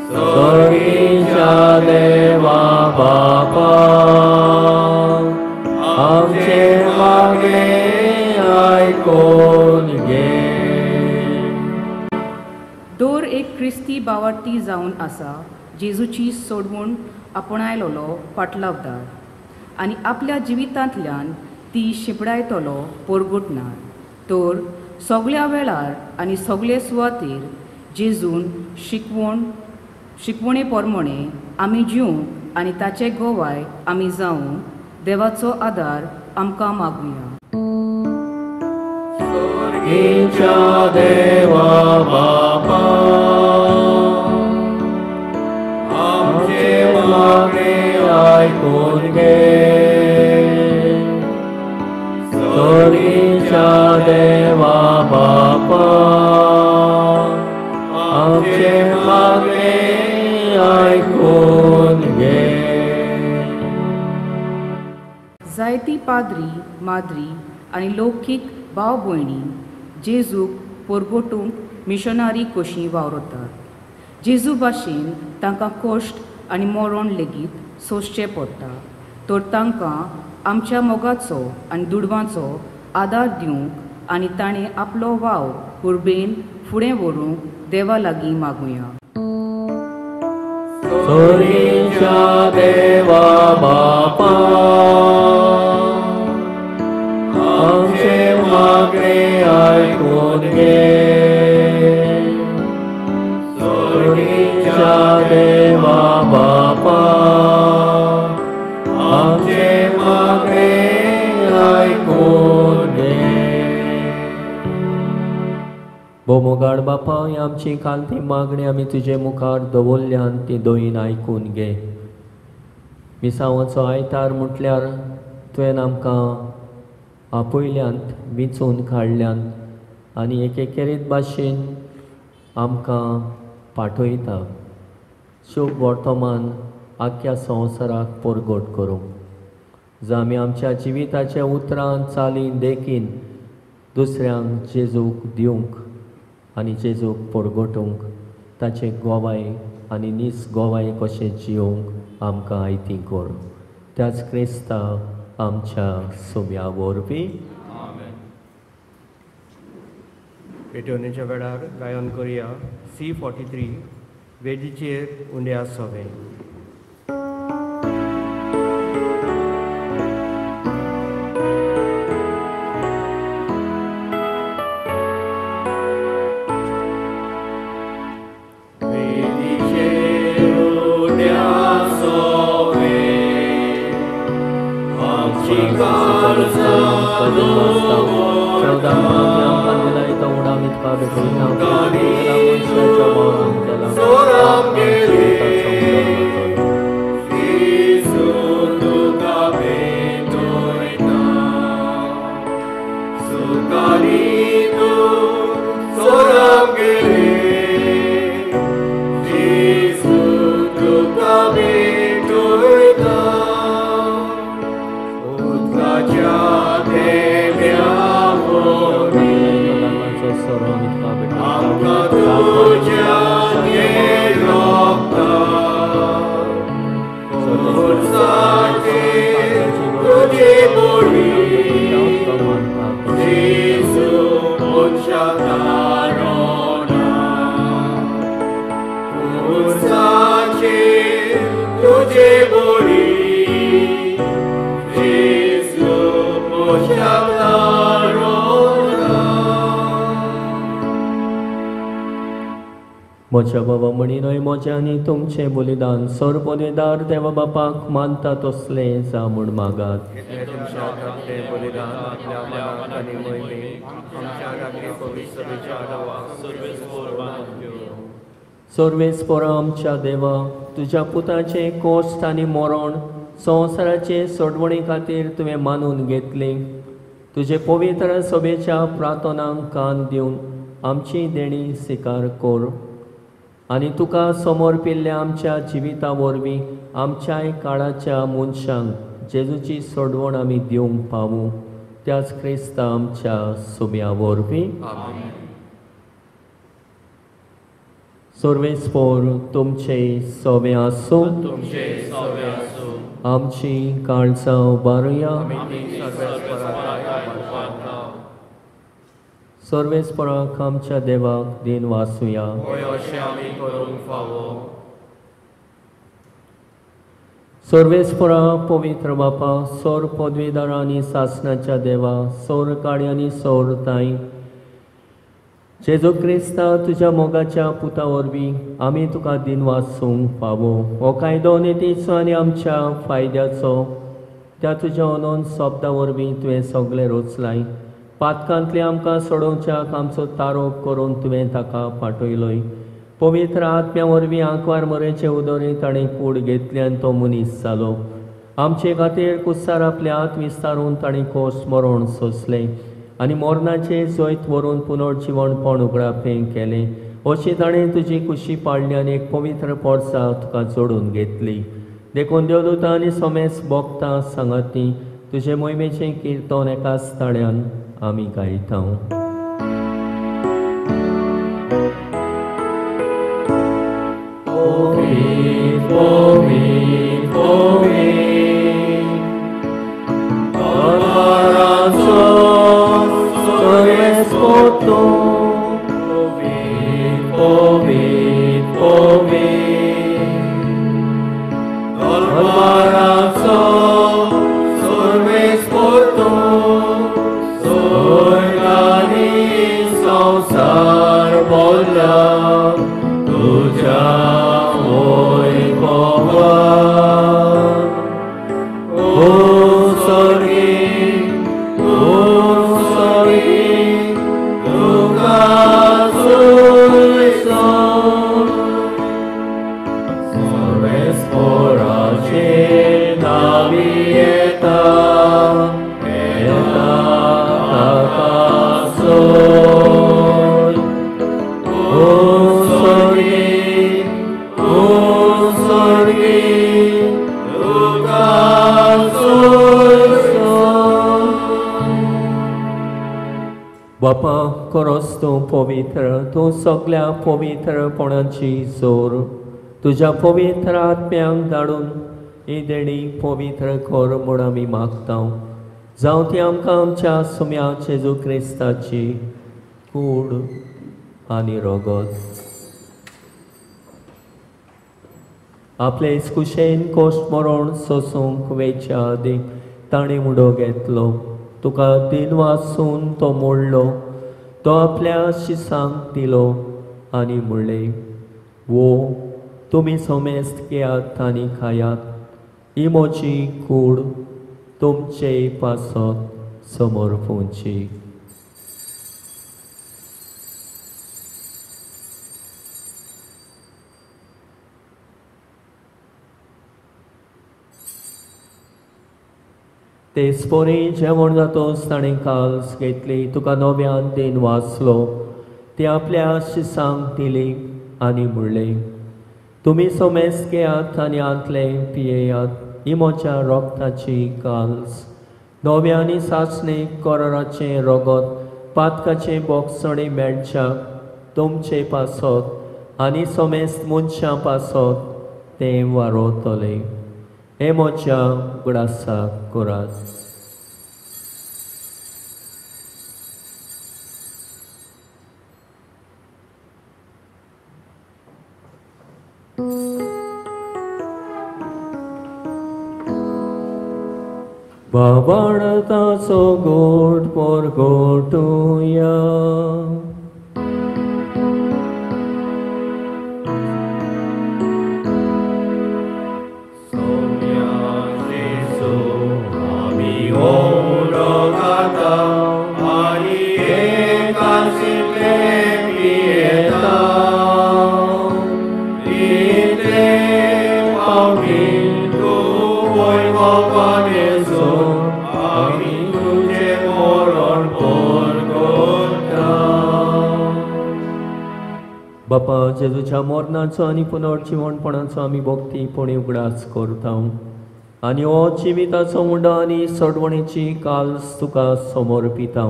स्वर्गीच्या देवा बापा दर एक क्रिस्ती बावार्थी जावन आसा जेजूची सोडवण आपणायलोलो पाटलावदार आनी आपल्या जिवितांतल्यान ती शिपडायतलो पोरगोटणार. तर सगळ्या वेळार आनी सगळे सुवातेर जेजून शिकवणे पोरमोणे आमी जिवंक आनी ताचे गोवाय आमी जावं देवाचो आदार आमकां मागुया. स्वर्गीच्या देवा बापा, आमचे मागणे आयकून घे. स्वर्गीच्या देवा बापा, आमचे मागणे आयकून घे. जायती पाद्री माद्री आनी लौकीक भाव भयणी जेजूक पोरगोटूंक मिशनरी कशीं वावरतात. जेजू भाशेन तांकां कश्ट आनी मरण लेगीत सोंसचें पडटा. तर तांकां आमच्या मोगाचो आनी दुडवांचो आदार दिवंक आनी ताणें आपलो वाव कुर्बेन फुडें व्हरूंक देवा लागीं मागुया. स्वर्गीच्या देवा बापा, आमचे मागणे आयकून घे. स्वर्गीच्या देवा बापा, आमचे मागणे आयकून घे. बोमोगाड बापा, ही आमची कालती मागणी आमी तुजे मुखार दवरल्यान ती दोयीन आयकून घे. मिसांवाचो आयतार म्हटल्यार तुवें आमकां आपयल्यांत विचून काडल्यान आनी एकेरीत भाशेन आमकां पाठयता. शुभ वर्तमान आख्या संवसाराक परगट करूंक. जर आमी आमच्या जिविताच्या उतरान चालीन देखीन दुसऱ्यांक जेजूक दिवंक आनी जेजूक परगटूंक ताचे गोवाय आनी नीस गोवाय कशें जियोंक आमकां आयती कर. त्याच क्रिस्ता आमच्या सुम्या वरवीं. पेटोवणेच्या वेळार गायन करुया C43 वेदीचेर उंड्या सवे. म्हज्या बाबा म्हणीनय मोज्यांनी तुमचे बलिदान सर्वपदेदार देवा बापाक मानता तसले जा म्हूण मागात. सर्वेस्परा आमच्या देवा, तुज्या पुताचे कोश्ट आनी मरण संवसाराचे सोडवणी खातीर तुवें मानून घेतली. तुजे पवित्र सभेच्या प्रार्थनांक कान दिवन आमची देणी स्विकार कर आनी तुका समर्पिल्ल्या आमच्या जिविता वरवीं आमच्याय काळाच्या मनशांक जेजूची सोडवण आमी दिवंक पावूं. त्याच क्रिस्ता आमच्या सुम्या वरवीं. सर्वेस्पोर तुमचे सवे आसूं. आमची काळजां उबारुया. सर्वेस्पराक आमच्या देवाक दिन वासुया. होय अशें आमी करूंक फावो. सर्वेस्परा पवित्र बापा, सौर पदवीधर आनी सासणाच्या देवा, सौर काळी आनी सौर ताई, जेजू क्रिस्ता तुज्या मोगाच्या पुता वरवीं आमी तुका दिन वाचूंक फावो. हो कायदो नितीचो आनी आमच्या फायद्याचो त्या तुज्या अनोन शब्दा वरवीं तुवें सगळें रचलाय. पातकांतले आमकां सोडोवच्याक आमचो तारोप करून तुवें ताका पाठयलोय. पवित्र आत्म्या वरवीं आंकवार मरेचे उदोरीत आनी कूड घेतली आनी तो मनीस जालो. आमचे खातीर कुस्सार आपले हात विस्तारून ताणें कोस मरण सोंसले आनी मोरणाचे जैत व्हरून पुनर्जीवणपण उगडापें केलें. अशी ताणें तुजी कुशी पाडली आनी एक पवित्र पोरसां तुका जोडून घेतली. देखून देवदूतां आनी सोमेस भोगतां सांगाती तुजे मोहिमेचें किर्तन एकाच ताळ्यान आमी गायता. बापा, खरोच तूं पवित्र, तूं सगळ्या पवित्रपणाची जोर तुज्या पवित्र आत्म्यांक धाडून ही देणी पवित्र कर म्हूण आमी मागता. जावं ती आमकां आमच्या सुम्या जेजू क्रिस्ताची कूड आनी रगत. आपले कुशेन कोश्ट मरण सोसूंक वेच्या आदी ताणें मुडो घेतलो. तुका दिन वाचून तो मोडलो, तो आपल्या शिसांक दिलो आनी म्हणलें, वो तुमी सोमेस्त घेयात आनी खायात, ही म्हजी कूड तुमचे पासत समर्पूंची. ते स्पोरी जेवण जातोच ताणें काल्स घेतली, तुका नव्यान दिन वाचलो, ती आपल्या शिसांक दिली आनी म्हणलें, तुमी सोमेस्त घेयात आनी आंतले पियेयात, ही म्हज्या रोगताची काल्स. नव्या आनी सासणे कोराचे रगत पातकाचे बोगसणे मेळच्याक तुमचे पासत आनी सोमेस्त मनशां पासत ते वारोतले. हे म्हज्या उगडासाक करात. बाबाणताचो गोड परगोटुया. बापा, जेजूच्या मरणाचो आनी पुनर्जीवणपणाचो आमी भक्तीपणी उगडास करता आनी हो जिविताचो मुंडो आनी सडवणेची काल्स तुका समर्पिता.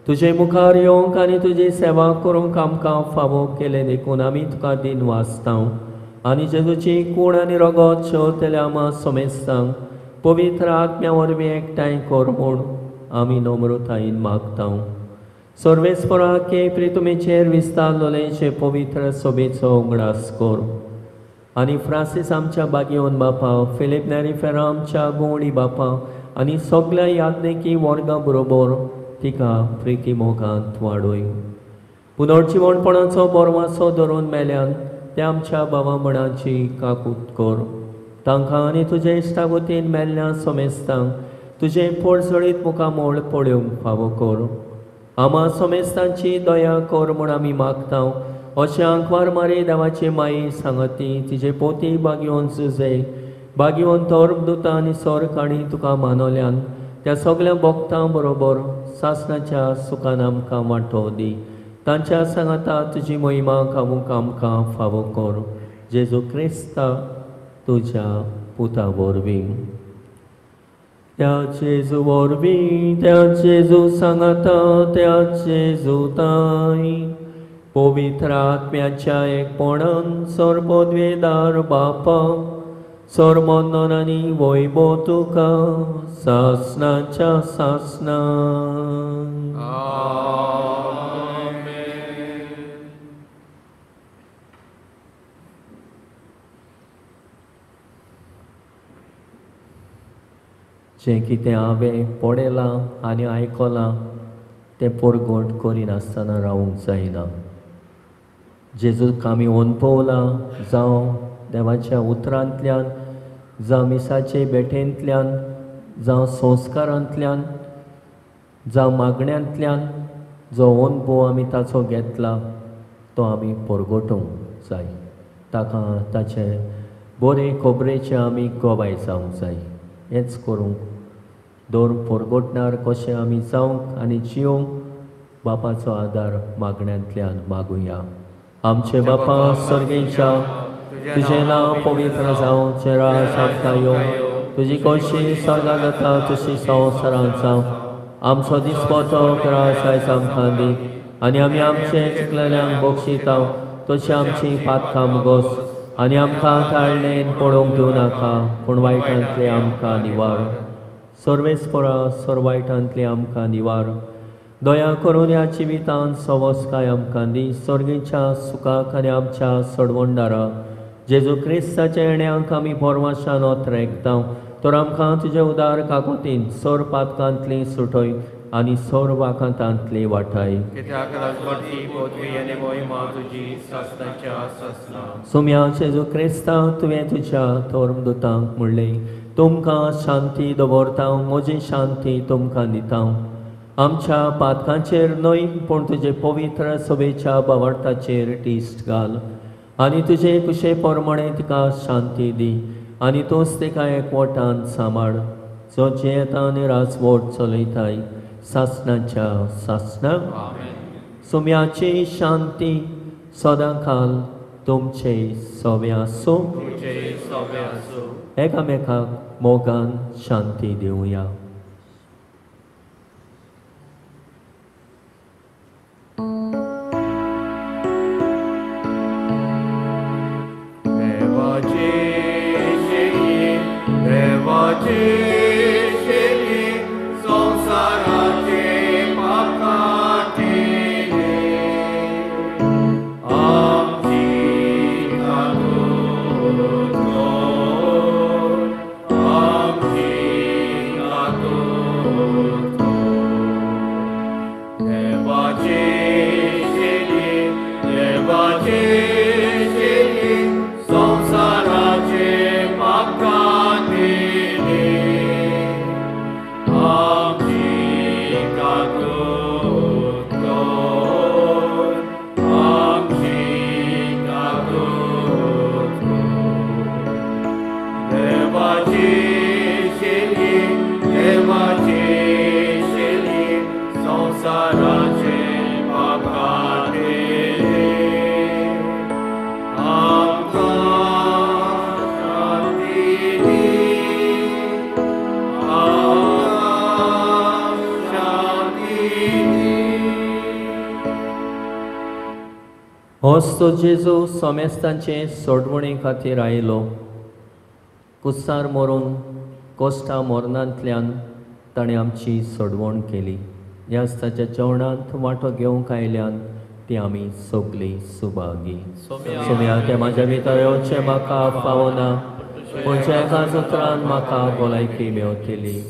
तुजे मुखार येवंक आनी तुजी सेवा करूंक आमकां फावो केले देखून आमी तुका दिन वाचता आनी जेजूची कूड आनी रगत शेवतेल्या आमा सोमेस्तांक पवित्र आत्म्या वरवीं एकठांय कर म्हूण आमी नम्रतायेन मागता. सर्वेस्परा के प्रितुमेचेर विस्तारलोलेचे पवित्र सोबेचो उगडास कोर. आनी फ्रांसीस आमच्या बागयोन बापा, फिलीप नॅरिफेरा आमच्या गोवडी बापा आनी सगळ्या याज्ञिकी वर्गां बरोबर तिका प्रिती मोगांत वाडोय. पुनर्जीवणपणाचो बोरवासो धरून मेल्यान त्या आमच्या भावामणाची काकूत कोर. तांकां आनी तुजे इश्टागतीन मेल्ल्या सोमेस्तांक तुजे पडसळीत मुखामोळ पळोवंक फावो कोर. आमा सोमेस्तांची दया कोर म्हूण आमी मागता. अशें आंकवार मारी देवाची माई सांगती तिजे पोती बागयोन झुजे बागयोन तोर्ब दुतां आनी सोरकाणी तुका मानवल्यान त्या सगळ्या भक्तां बरोबर सासणाच्या सुखान आमकां वांटो दी. तांच्या सांगाता तुजी महिमा कामूक आमकां फावो कोर. जेजू क्रिस्ता तुज्या पुता वरवीं. त्या जेजू वरवीं त्या जेजू सांगाता त्या जेजू ताई पवित्र आत्म्याच्या एकपणान सर्वोद्वेदार बापा सर्वोन्नन आनी वैभव तुका सासणाच्या सासणान. जें कितें हांवें पळयलां आनी आयकलां तें परगट करिनासतना रावूंक जायना. जेजूक आमी अणभवलां जावं देवाच्या उतरांतल्यान जावं मिसाचे बेठेंतल्यान जावं संस्कारांतल्यान जावं मागण्यांतल्यान जो अणभव आमी ताचो घेतला तो आमी परगटूंक जाय. ताका ताचे बरे खबरेचे आमी गोवाय जावंक जाय. हेंच करूंक दोन परगटणार कशें आमी जावंक आनी जिवंक बापाचो आदार मागण्यांतल्यान मागुया. आमचे बापा सर्गेच्या तुजें नांव पवित्र जावं, तुजें राज आमकां येवं, तुजी कशी स्वर्गांत जाता तशी संवसारांत जावं. आमचो दिसपतो त्रास आयज आमकां दी आनी आमी आमचे चुकलेल्यांक बक्षिता तशी आमची पातकां मुगोस आनी आमकां ताळणेन पडोवंक दिवं नाका पूण वायटांतले आमकां निवार. सर्वेस्परा सर्वायटांतले आमकां निवार. दया करून ह्या जिवितांत सवस्काय आमकां दी. सर्गेच्या सुखाक आनी आमच्या सडवंडारा जेजू क्रिस्ताच्या येण्याक आमी बोरवाशान ओतरेकता. तर आमकां तुजे उदार काकोतीन सोर पातकांतली सुटय आनी सोर वाखांतांतली वाटाय. कित्याक राजवटी पदवी आनी महिमा तुजी सासणाच्या सासणा. सुम्या जेजू क्रिस्ता तुवें तुज्या तोर्म दुतांक म्हणलें तुमकां शांती दवरता, म्हजी शांती तुमकां दिता. आमच्या पातकांचेर न्हय पूण तुजे पवित्र सभेच्या भावार्थाचेर टिस्ट घाल आनी तुजे कुशे पोरमणे तिका शांती दी आनी तूंच तिका एकवटान सांबाळ. जो जेता आनी राजवट चलयताय सासणाच्या सासणा. सुम्याची शांती सदांकाल तुमचे सोबे आसूं. तुजे सोबे आसूं. एकामेकाक मोगान शांती दिवया. होस्तो जेजू सोमेस्तांचे सोडवणे खातीर आयलो. कुसार मरून कोश्टा मरणांतल्यान ताणें आमची सोडवण केली. ह्या आस्ताच्या जेवणांत वांटो घेवंक आयल्यान ती आमी सगळीं सुभागी. सोम्या ते म्हाज्या भितर येवचें म्हाका फावना, पूण एका उतरान म्हाका भलायकी मेवतली.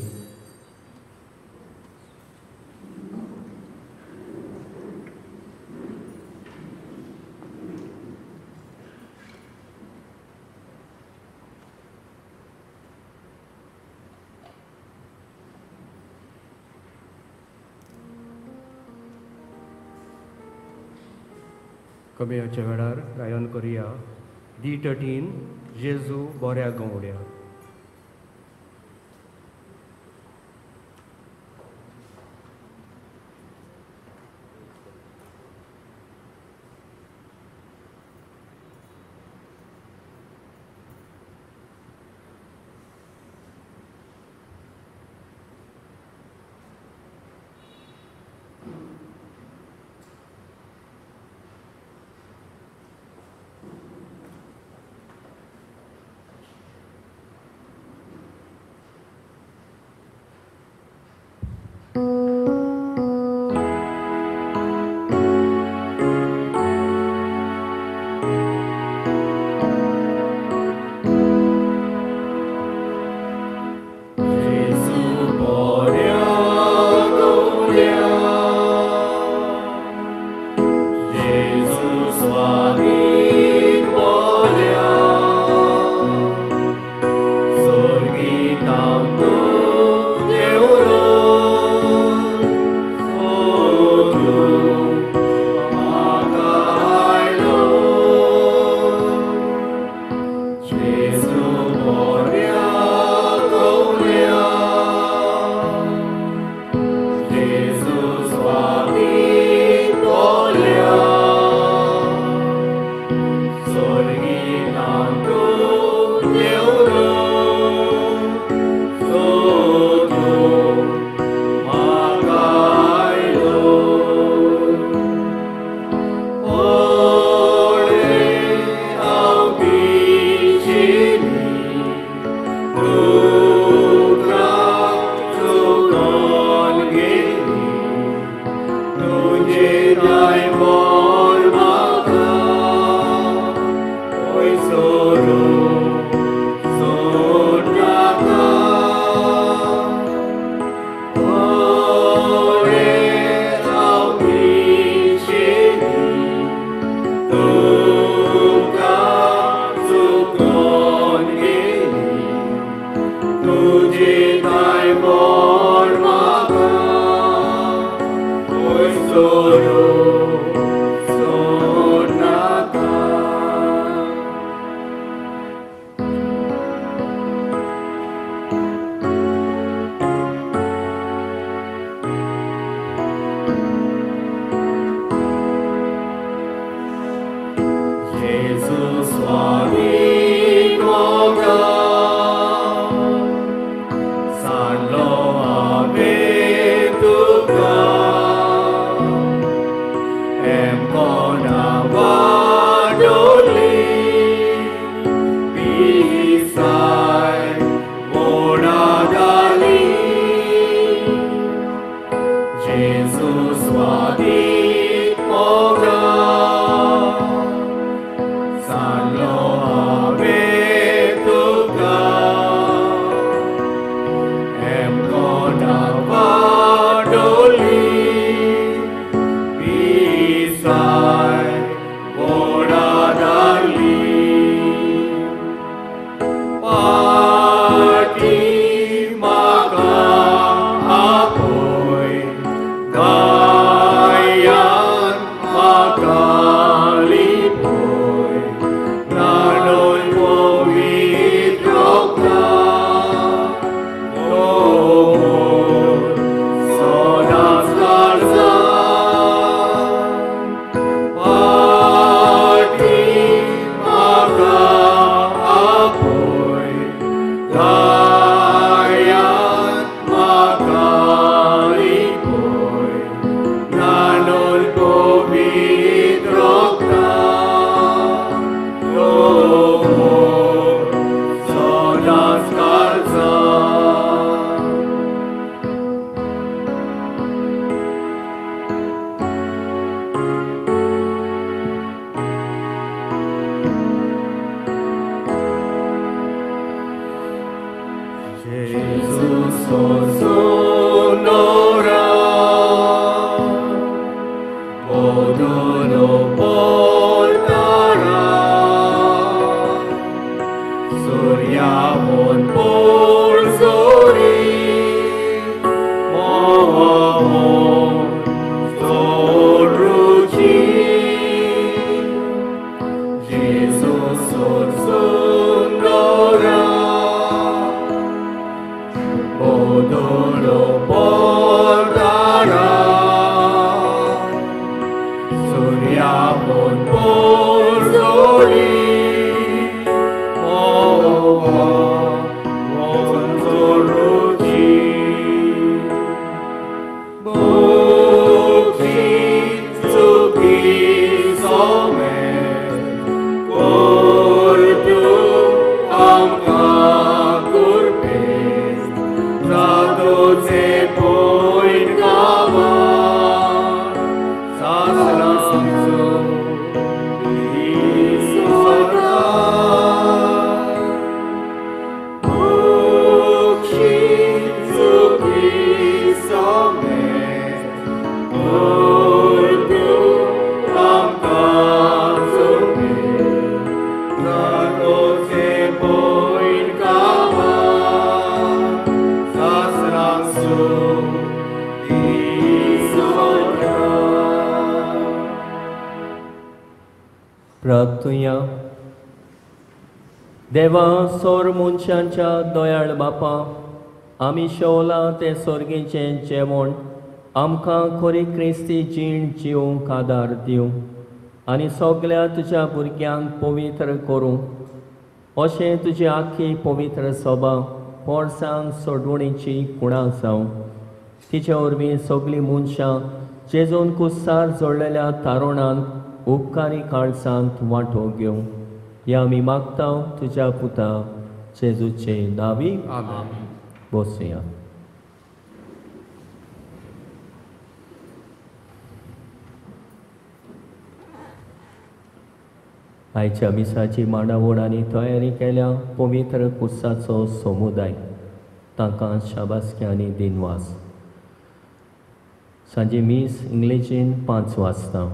कमेयाच्या वेळार गायन करुया D13 जेजू बऱ्या गवड्या. San प्रार्थुया. देवा सोर मनशांच्या दोयाळ बापा, आमी शेवला ते सोर्गेचें जेवण आमकां खरी क्रिस्ती जीण जिवंक आदार दिवं आनी सगळ्या तुज्या भुरग्यांक पवित्र करूं. अशें तुजी आख्खी पवित्र सभा पोरसांत सोडवणेची कुणां जावं. तिचे वरवीं सगळीं मनशां जेजून कुस्सार जोडलेल्या तारुणांत उपकारी काळजांत वांटो घेवं. हें आमी मागता तुज्या पुता जेजूचे नांवी. बसुया. आयच्या मिसाची मांडावळ आनी तयारी केल्या पवित्र कुस्साचो समुदाय तांकां शाबासकी आनी दिनवास. सांजे मीस इंग्लिशीन 5 वाजता.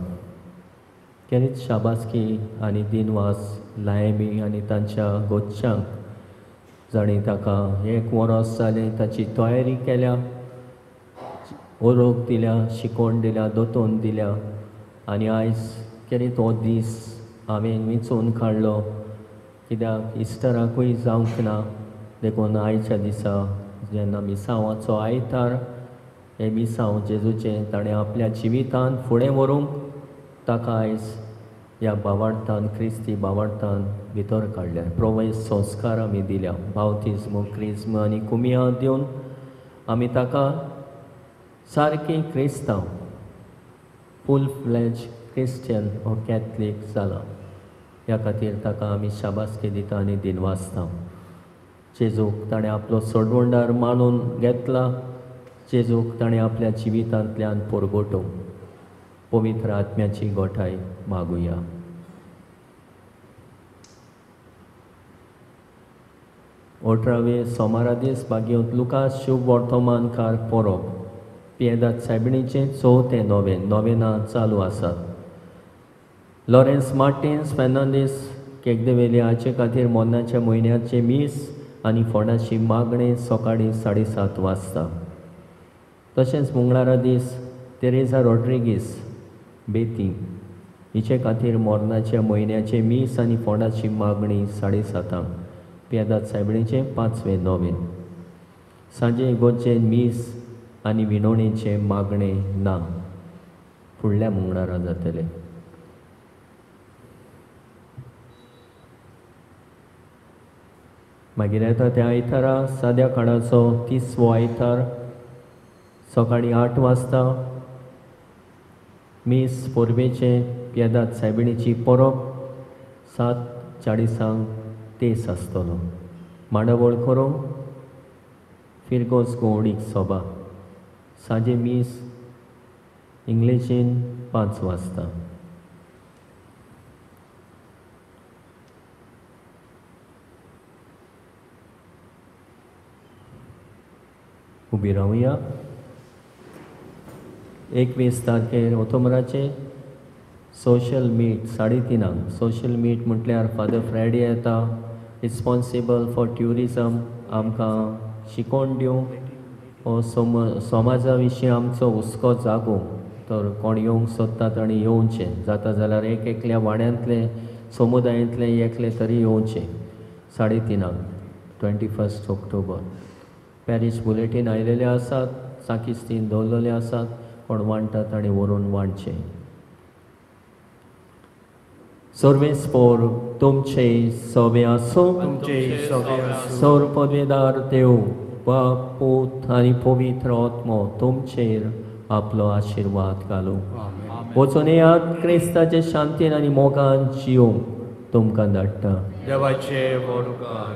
केरीत शाबासकी आनी दिनवास लायमी आनी तांच्या गोच्च्यांक जाणी ताका 1 वरस जालें ताची तयारी केल्या, ओरोग दिल्या, शिकोण दिल्या, दोतोन दिल्या आनी आयज केरीत हो दीस हांवें विचून काडलो कित्याक इस्टराकूय जावंक ना. देखून आयच्या दिसा जेन्ना मिसांवाचो आयतार हे मिसांव जेजूचें ताणें आपल्या जिवितांत फुडें व्हरूंक ताका आयज ह्या भावार्थान क्रिस्ती भावार्थान भितर काडल्या. प्रोवेस संस्कार आमी दिल्या, बावतिस्म, क्रिस्म आनी कुमियां दिवन आमी ताका सारकी क्रिस्तांव फूल फ्लेज क्रिस्टियन वो कॅथलीक जाला. ह्या खातीर ताका आमी शाबासकी दिता आनी दिनवासता. जेजूक ताणें आपलो सोडवणदार मानून घेतला. जेजूक ताणें आपल्या जिवितांतल्यान परगटूंक पवित्र आत्म्याची गोठाय मागुया. अठरावे सोमारा दीस बागेंत लुकास शुभ वर्तमानकार परोप पियेदाद सायबिणीचें 4 नोवेनां चालू आसात. लॉरेन्स मार्टिन्स फेर्नांदीस केकदेवेली हाचे खातीर मोन्नाच्या म्हयन्याचे मीस आनी फोंडाची मागणी सकाळीं 7:30 वाजता. तशेंच मंगळारा दीस तेरेजा रॉड्रिगीस बेती हिचे खातीर मोर्नाच्या म्हयन्याचे मीस आनी फोंडाची मागणी 7:30 पियेदाद सायबिणीचें 5वें नोवेन. सांजे इगोर्जेन मीस आनी विनोणेचे मागणे ना, फुडल्या मंगळारा जातले. मागीर येता त्या आयतारा साद्या काळाचो 30वो आयतार सकाळीं 8 वाजता मीस पोरबेचें पियेदाद सायबिणीची परब 7:40 तेस आसतलो. मांडावळ करूंक फिरगोस गवडीक सभा. सांजे मीस इंग्लिशीन 5 वाजता. उबी रावया. 21 तारखेर ओतोमराचे सोशल मीट 3:30. सोशल मीट म्हटल्यार फादर फ्रायडे येता, रिस्पॉन्सिबल फॉर ट्युरिजम, आमकां शिकोण दिवंक, हो समाजा विशीं आमचो हुस्को जागोवंक. तर कोण येवंक सोदतात आनी येवचें जाता जाल्यार एकल्या वाड्यांतले समुदायांतले एकले तरी येवचें. 3:30 21 ऑक्टोबर. पॅरीश बुलेटीन आयलेले आसात, साकिस्तीन दवरलेले आसात. कोण वांटात आनी व्हरून वांटचे. सर्वेस्पोर तुमचे सवे आसूं. तुमचे सगळे आसूं. सौर पदवेदार देव बाप, पूत आनी पवित्र आत्मो तुमचेर आपलो आशिर्वाद घालूं. वचून येयात क्रिस्ताचे शांतीन आनी मोगान जिवंक तुमकां धाडटा. देवाचे वरकार.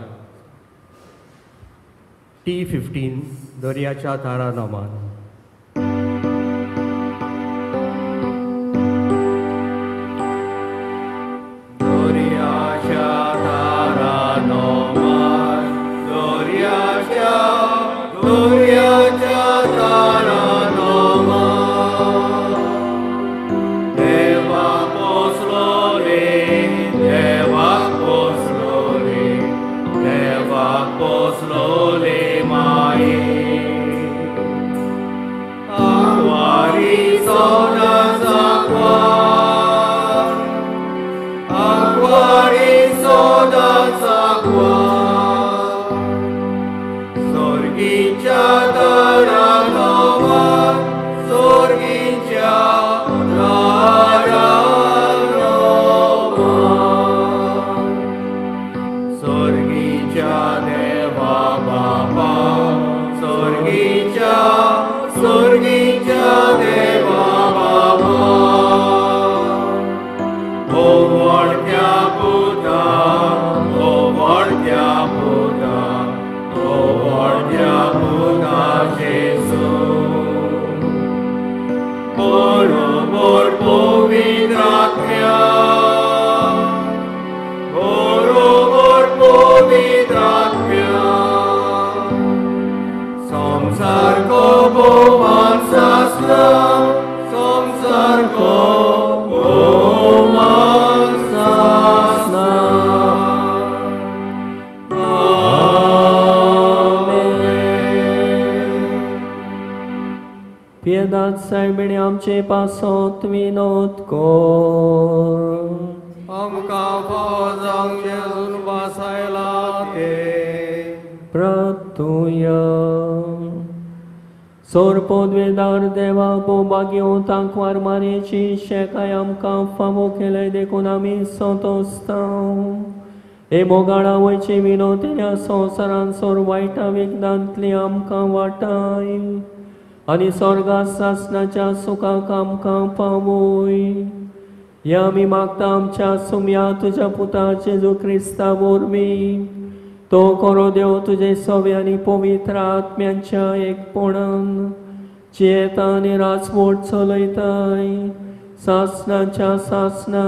T15 दर्याच्या तारा नमान. दर्याच्या तारा नमान, दर्याच्या तारा नमान. देवाक पोसलोले, देवाक पोसलोले, देवाक पोसलोले माये. O व्हडक्या पुता, O व्हडक्या पुता, O व्हडक्या पुता जेजू. बरोबर पवित्रात्म्या, बरोबर पवित्रात्म्या, संसार को भोमान सासना, संसार को भोमान सासना. Piedad serbiणी आमचे पासोत विनोद कोर. आमकां फावो जावंक जेजून वासायला ते. Pratuja. Sor podvedar deva bobagiu tankvar marici shekayam kam famo kele de kunami sotostau. E mogala voici minotenia sonsaran sor vaita vigdantli amkam vatai. Ani sorga sasnacha suka kam kam pamoi. या मी मागता आमच्या सुम्या तुझ्या पुता जेजू ख्रिस्ता वरवी तो करो देव तुझे सवे आनी पवित्र आत्म्यांच्या एकपणान चेता आनी राजवट चलयताय सासनाच्या सासना.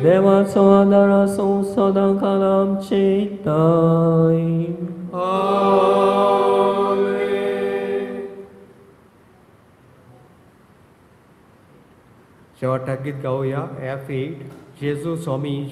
देवाचो आदार आसूं सदां काल आमचे ताय. शेवटाक गीत गावया F8 जेजू स्वामी